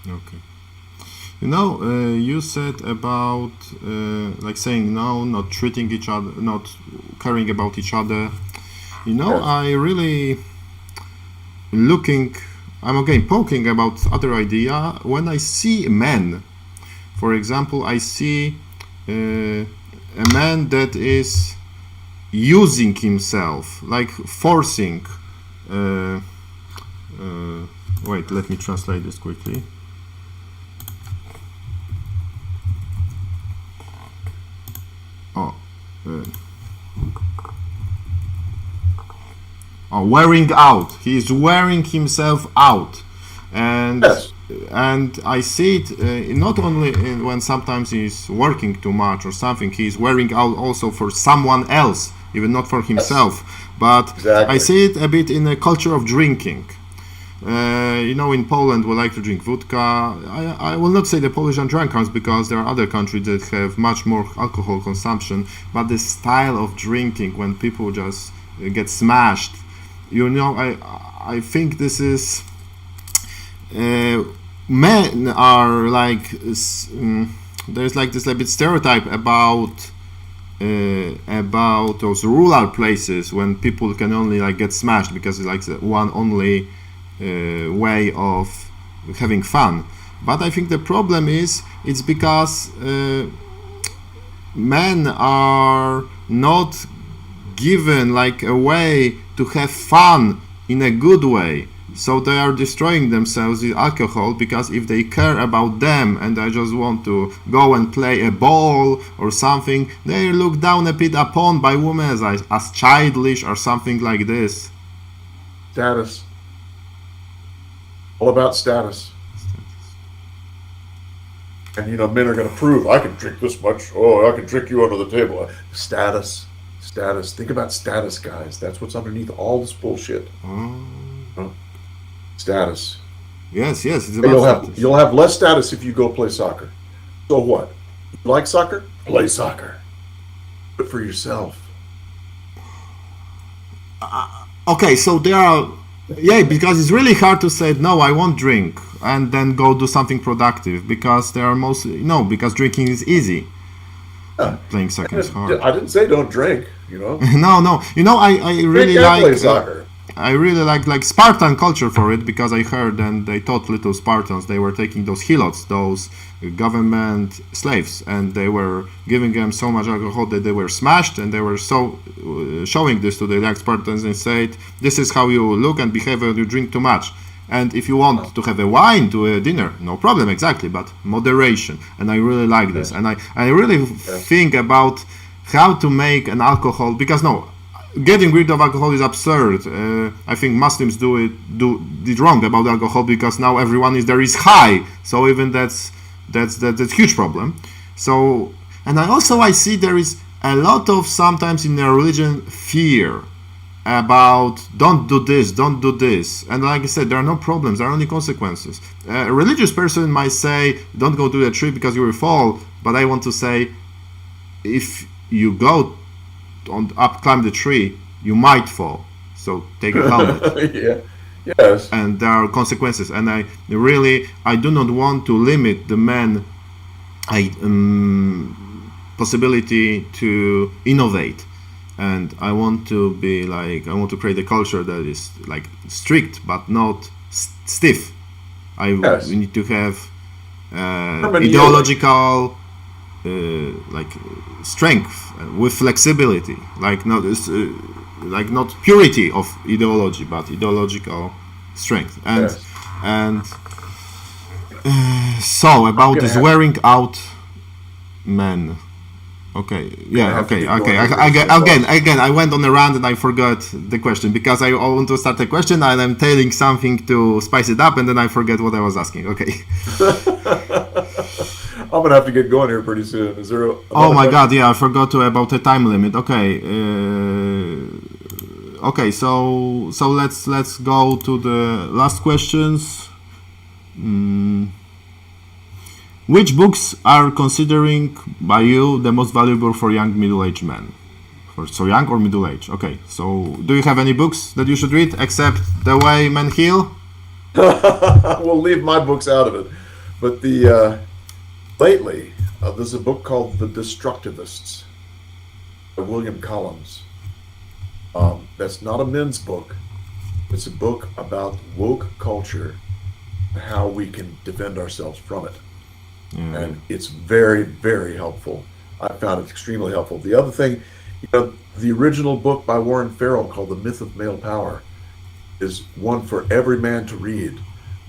Okay. You said about like saying no, not treating each other, not caring about each other. Yes. I really I'm again poking about other idea. When I see men, for example, I see a man that is using himself, like forcing. Wait, let me translate this quickly. Wearing out. He's wearing himself out, and Yes. I see it not only when sometimes he's working too much or something. He's wearing out also for someone else, even not for himself. But Exactly. I see it a bit in the culture of drinking. In Poland we like to drink vodka. I will not say the Polish are drunkards because there are other countries that have much more alcohol consumption, but the style of drinking when people just get smashed, I think this is men are like there's like this a bit stereotype about those rural places when people can only like get smashed because it's like the one only way of having fun. But I think the problem is it's because men are not given like a way to have fun in a good way, so they are destroying themselves with alcohol, because if they care about them and they just want to go and play a ball or something, they look down a bit upon by women as childish or something like this. Status. All about status. And men are going to prove, I can drink this much. Oh, I can drink you under the table. Status. Status. Think about status, guys. That's what's underneath all this bullshit. Status. Yes, it's about status. You'll have less status if you go play soccer. So what? You like soccer? Play soccer. Do it for yourself. Okay, so there are, because it's really hard to say no, I won't drink, and then go do something productive, because there are because drinking is easy. playing soccer is hard. I didn't say don't drink, you know. No. I really Drink and play like soccer. I really like Spartan culture for it, because I heard and they taught little Spartans. They were taking those helots, those government slaves, and they were giving them so much alcohol that they were smashed, and they were so showing this to the young Spartans and said, "This is how you look and behave when you drink too much. And if you want to have a wine to a dinner, no problem, exactly, but moderation." And I really like this, and I really think about how to make an alcohol, because getting rid of alcohol is absurd. I think Muslims did wrong about alcohol, because now everyone is high. So even that's huge problem. So, and I see there is a lot of, sometimes in a religion, fear about don't do this, and like I said, there are no problems, there are only consequences. A religious person might say don't go to the tree because you will fall, but I want to say, if you go climb the tree, you might fall, so take a helmet. Yeah. Yes. And there are consequences, and I do not want to limit the man possibility to innovate, and I want to create a culture that is like strict but not stiff. We need to have ideological strength with flexibility, not purity of ideology, but ideological strength. And so about this wearing out men. Okay. Again, I went on a rant and I forgot the question, because I want to start a question and I'm telling something to spice it up, and then I forget what I was asking. Okay. I'm gonna have to get going here pretty soon. Is there? Oh my God! Yeah, I forgot about the time limit. Okay. Okay. So let's go to the last questions. Which books are considering by you the most valuable for young middle-aged men? So young or middle-aged? Okay. So do you have any books that you should read except The Way Men Heal? We'll leave my books out of it, but lately there's a book called The Destructivists by William Collins. That's not a men's book. It's a book about woke culture and how we can defend ourselves from it. And it's very, very helpful. I found it extremely helpful. The other thing, the original book by Warren Farrell called The Myth of Male Power is one for every man to read.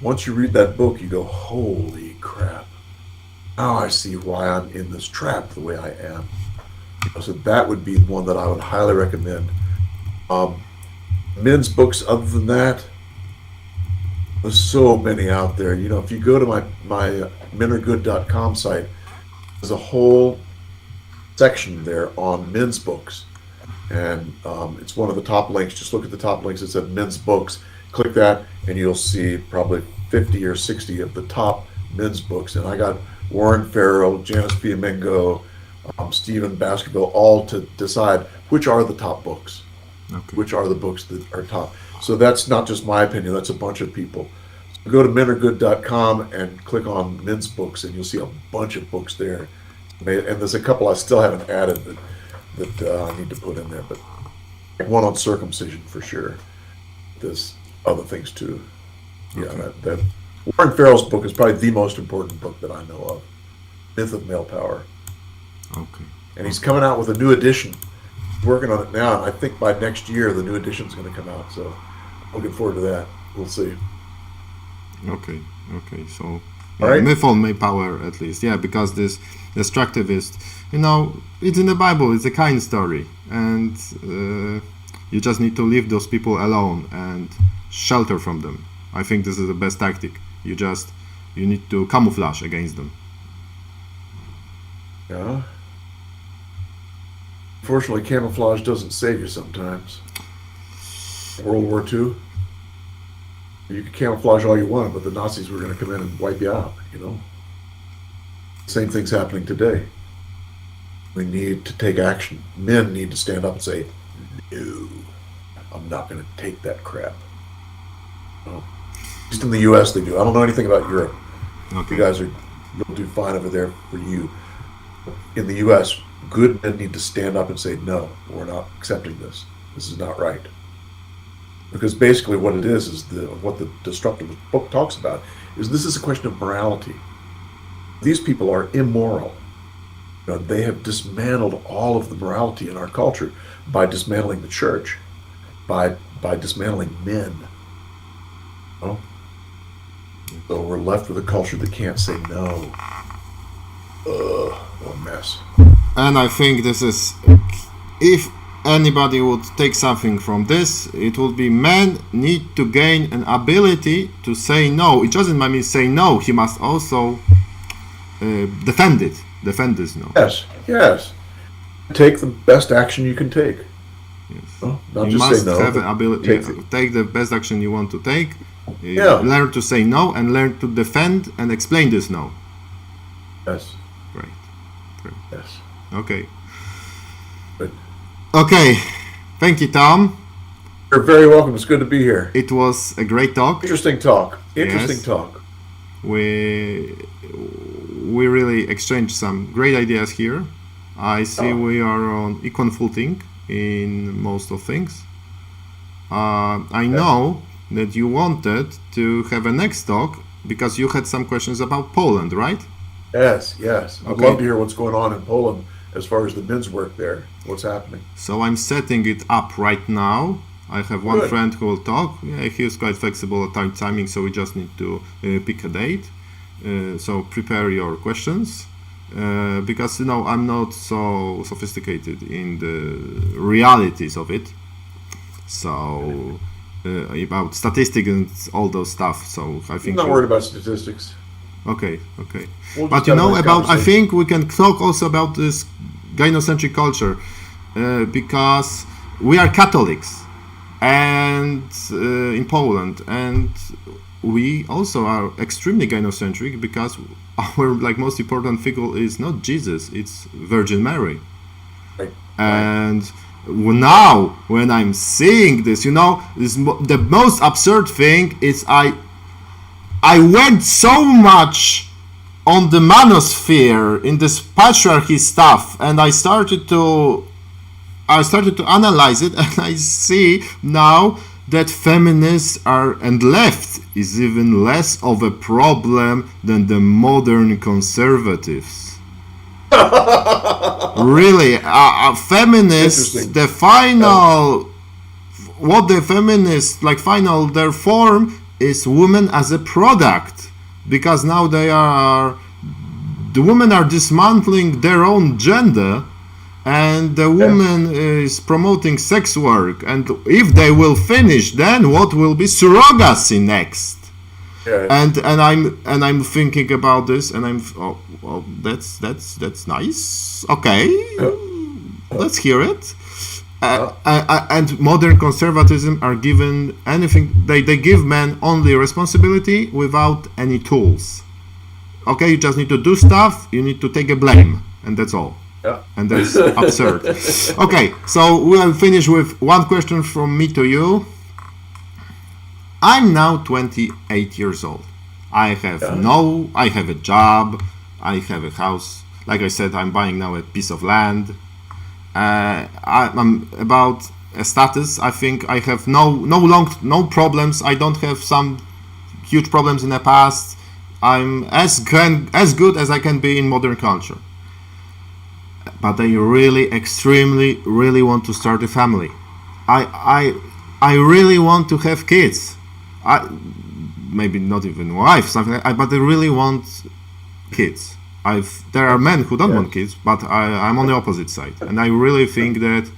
Once you read that book, you go, holy crap. Now I see why I'm in this trap the way I am. So that would be one that I would highly recommend. Men's books other than that, there's so many out there. If you go to my menaregood.com site, there's a whole section there on men's books. And it's one of the top links. Just look at the top links. It says men's books. Click that, and you'll see probably 50 or 60 of the top men's books. And I got Warren Farrell, Janice Fiamengo, Stephen Baskerville, all to decide which are the top books. Okay. Which are the books that are top. So that's not just my opinion, that's a bunch of people. So go to menaregood.com and click on men's books, and you'll see a bunch of books there. And there's a couple I still haven't added that I need to put in there, but one on circumcision for sure. There's other things too. Okay. Yeah, that Warren Farrell's book is probably the most important book that I know of. Myth of Male Power. Okay. And he's coming out with a new edition. He's working on it now, and I think by next year the new edition's going to come out. So looking forward to that. We'll see. Okay. So right. Myth of Male Power, at least. Yeah, because this destructivist, it's in the Bible. It's a kind story, and you just need to leave those people alone and shelter from them. I think this is the best tactic. You need to camouflage against them. Yeah. Unfortunately, camouflage doesn't save you sometimes. World War II, you could camouflage all you want, but the Nazis were going to come in and wipe you out, Same thing's happening today. We need to take action. Men need to stand up and say, no, I'm not going to take that crap. At least in the U.S. they do. I don't know anything about Europe. Okay. You guys you'll do fine over there for you. In the U.S., good men need to stand up and say, no, we're not accepting this. This is not right. Because basically what it is what the destructive book talks about, is this is a question of morality. These people are immoral. They have dismantled all of the morality in our culture by dismantling the church, by dismantling men. So we're left with a culture that can't say no. What a mess. And I think this is, if anybody would take something from this, it would be men need to gain an ability to say no. It doesn't mean say no, he must also defend this no. Yes. Take the best action you can take. Yes. Not you just must say no. have an ability. Take the best action you want to take. Yeah. Learn to say no and learn to defend and explain this no. Yes. Right. Yes. Okay. Good. Okay. Thank you, Tom. You're very welcome. It's good to be here. It was a great talk. Interesting talk. Yes. We really exchanged some great ideas here. I see we are on equal footing in most of things. I know that you wanted to have a next talk because you had some questions about Poland, right? Yes. I'd Okay. love to hear what's going on in Poland as far as the men's work there. What's happening? So I'm setting it up right now. I have one Good. friend who will talk. Yeah, he's quite flexible at timing, so we just need to pick a date. So prepare your questions. Because I'm not so sophisticated in the realities of it. So about statistics and all those stuff. So I think I'm not worried about statistics. Okay. We'll But just have a nice I conversation. think we can talk also about this gynocentric culture because we are Catholics and in Poland, and we also are extremely gynocentric because our most important figure is not Jesus, it's Virgin Mary. Right. And now when I'm seeing this, the most absurd thing is I went so much on the manosphere in this patriarchy stuff, and I started to analyze it, and I see now that feminists and left is even less of a problem than the modern conservatives. Really, feminists, Interesting. the final, what the feminists their form is women as a product, because now the women are dismantling their own gender, and the woman is promoting sex work, and if they will finish, then what will be surrogacy next? Yeah. And I'm thinking about this, and that's nice. Okay, let's hear it. And modern conservatism are given anything. They give men only responsibility without any tools. Okay, you just need to do stuff. You need to take a blame, and that's all. Yeah. And that's absurd. Okay, so we'll finish with one question from me to you. I'm now 28 years old. I have a job, I have a house. Like I said, I'm buying now a piece of land. I'm about a status. I think I have no problems. I don't have some huge problems in the past. I'm as good as I can be in modern culture. But I really, extremely, really want to start a family. I really want to have kids. Maybe not even wife, something like that, but I really want kids. There are men who don't want kids, but I'm on the opposite side, and I really think that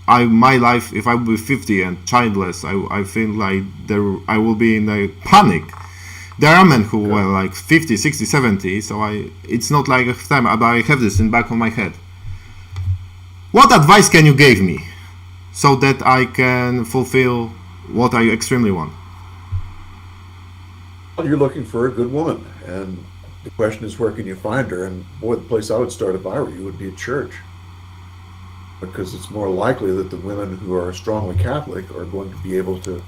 my life, if I will be 50 and childless, I feel like I will be in a panic. There are men who were like 50, 60, 70, so it's not like a time, but I have this in the back of my head. What advice can you give me so that I can fulfill what I extremely want? Well, you're looking for a good woman, and the question is, where can you find her? And boy, the place I would start if I were you would be a church, because it's more likely that the women who are strongly Catholic are going to be able to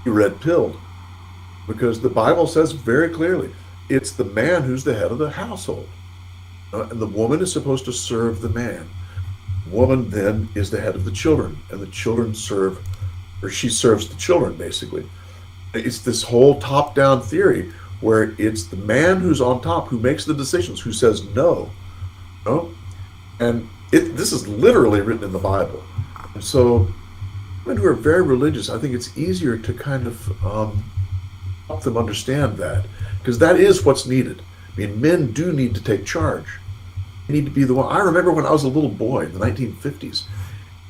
be red-pilled, because the Bible says very clearly it's the man who's the head of the household. And the woman is supposed to serve the man. The woman then is the head of the children, and the children serve, or she serves the children, basically. It's this whole top-down theory where it's the man who's on top who makes the decisions, who says no. No? And this is literally written in the Bible. And so women who are very religious, I think it's easier to kind of help them understand that, because that is what's needed. I mean, men do need to take charge. They need to be the one. I remember when I was a little boy in the 1950s,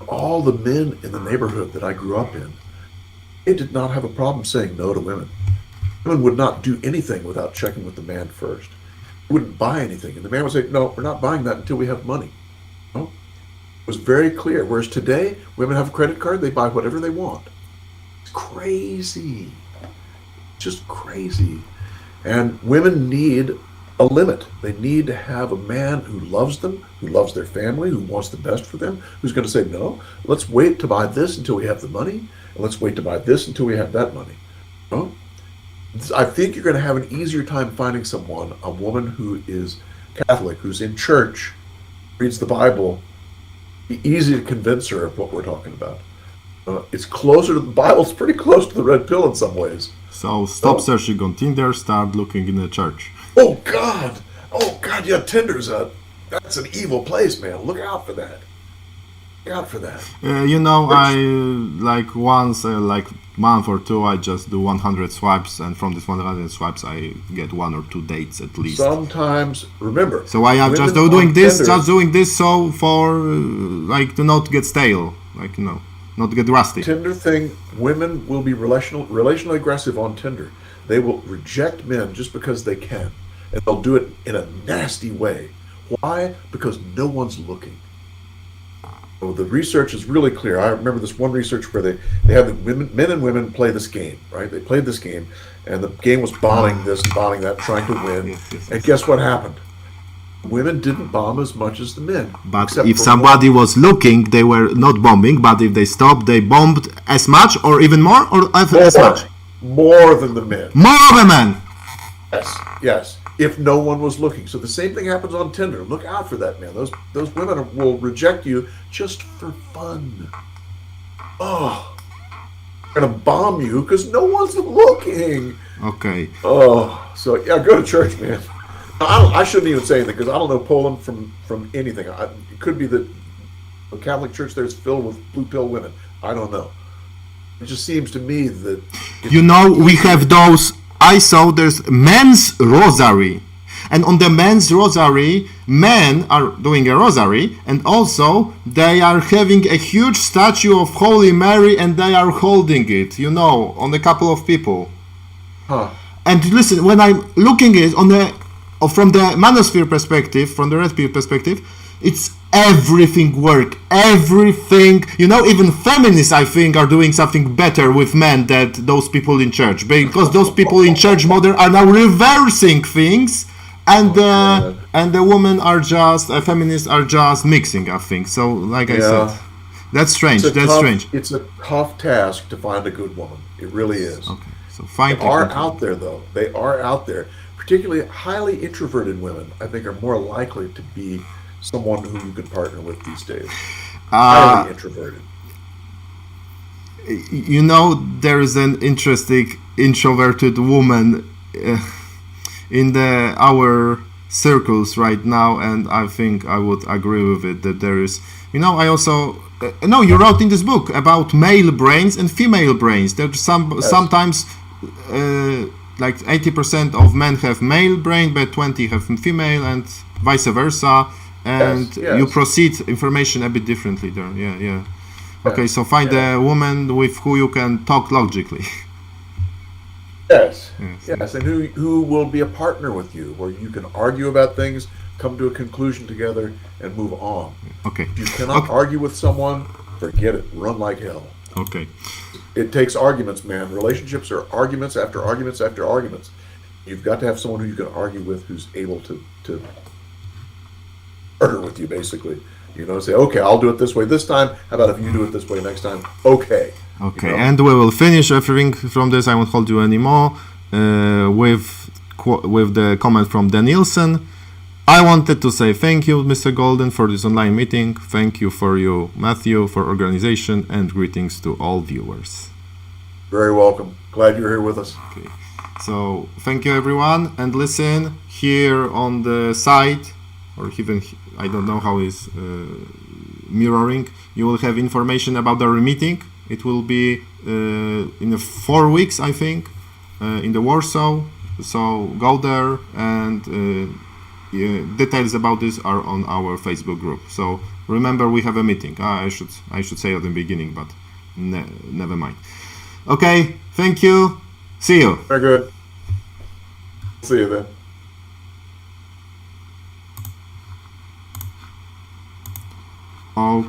all the men in the neighborhood that I grew up in, they did not have a problem saying no to women. Women would not do anything without checking with the man first. They wouldn't buy anything. And the man would say, no, we're not buying that until we have money. No? It was very clear. Whereas today, women have a credit card, they buy whatever they want. It's crazy. Just crazy. And women need a limit. They need to have a man who loves them, who loves their family, who wants the best for them, who's going to say, no, let's wait to buy this until we have the money, and let's wait to buy this until we have that money. No? I think you're going to have an easier time finding someone, a woman who is Catholic, who's in church, reads the Bible. Be easy to convince her of what we're talking about. It's closer to the Bible. It's pretty close to the red pill in some ways. So stop searching on Tinder, start looking in the church. Oh God! Yeah, Tinder's that's an evil place, man. Look out for that. Look out for that. I like once, like month or two, I just do 100 swipes, and from this 100 swipes, I get 1 or 2 dates at least. Sometimes, remember. So I am just doing this, so for like to not get stale, like not get rusty. Tinder thing. Women will be relationally aggressive on Tinder. They will reject men just because they can, and they'll do it in a nasty way. Why? Because no one's looking. So the research is really clear. I remember this one research where they had men and women play this game, right? They played this game, and the game was bombing this, bombing that, trying to win. Yes. And guess what happened? Women didn't bomb as much as the men. But if somebody was looking, they were not bombing. But if they stopped, they bombed as much, or even more, or as much. More than the men. More than men. Yes. If no one was looking. So the same thing happens on Tinder. Look out for that, man. Those women will reject you just for fun. Oh, they're gonna bomb you because no one's looking. Okay. Oh, so yeah, go to church, man. I shouldn't even say anything because I don't know Poland from anything. It could be that the Catholic Church there is filled with blue pill women. I don't know. It just seems to me that we have those. I saw there's men's rosary, and on the men's rosary, men are doing a rosary, and also they are having a huge statue of Holy Mary, and they are holding it, on a couple of people. Huh. And listen, when I'm looking at it from the manosphere perspective, from the red pill perspective, it's everything work, everything. Even feminists, I think, are doing something better with men than those people in church, because those people in church modern are now reversing things, and the women are just feminists are just mixing, I think. So, like I said, that's strange. It's a tough task to find a good woman. It really is. Okay, so they are out there, though. They are out there. Particularly highly introverted women, I think, are more likely to be someone who you can partner with these days. Highly introverted. There is an interesting introverted woman in our circles right now, and I think I would agree with it that there is. I also you wrote in this book about male brains and female brains. There's sometimes. Like 80% of men have male brain, but 20 have female, and vice versa. And yes. You proceed information a bit differently there. Yeah. Okay, so find a woman with who you can talk logically. Yes, and who will be a partner with you, where you can argue about things, come to a conclusion together, and move on. Okay. If you cannot argue with someone, forget it. Run like hell. Okay. It takes arguments, man. Relationships are arguments after arguments after arguments. You've got to have someone who you can argue with, who's able to partner with you, basically. Say, okay, I'll do it this way this time. How about if you do it this way next time? Okay. Okay, and we will finish everything from this. I won't hold you anymore with the comment from Danielson. I wanted to say thank you, Mr. Golden, for this online meeting. Thank you for you, Matthew, for organization, and greetings to all viewers. Very welcome. Glad you're here with us. Okay. So thank you, everyone, and listen here on the site, or even I don't know how it's mirroring. You will have information about our meeting. It will be in 4 weeks, I think, in the Warsaw. So go there, and details about this are on our Facebook group. So remember, we have a meeting. I should say at the beginning, but never mind. Okay, thank you. See you. Very good. See you then. Oh.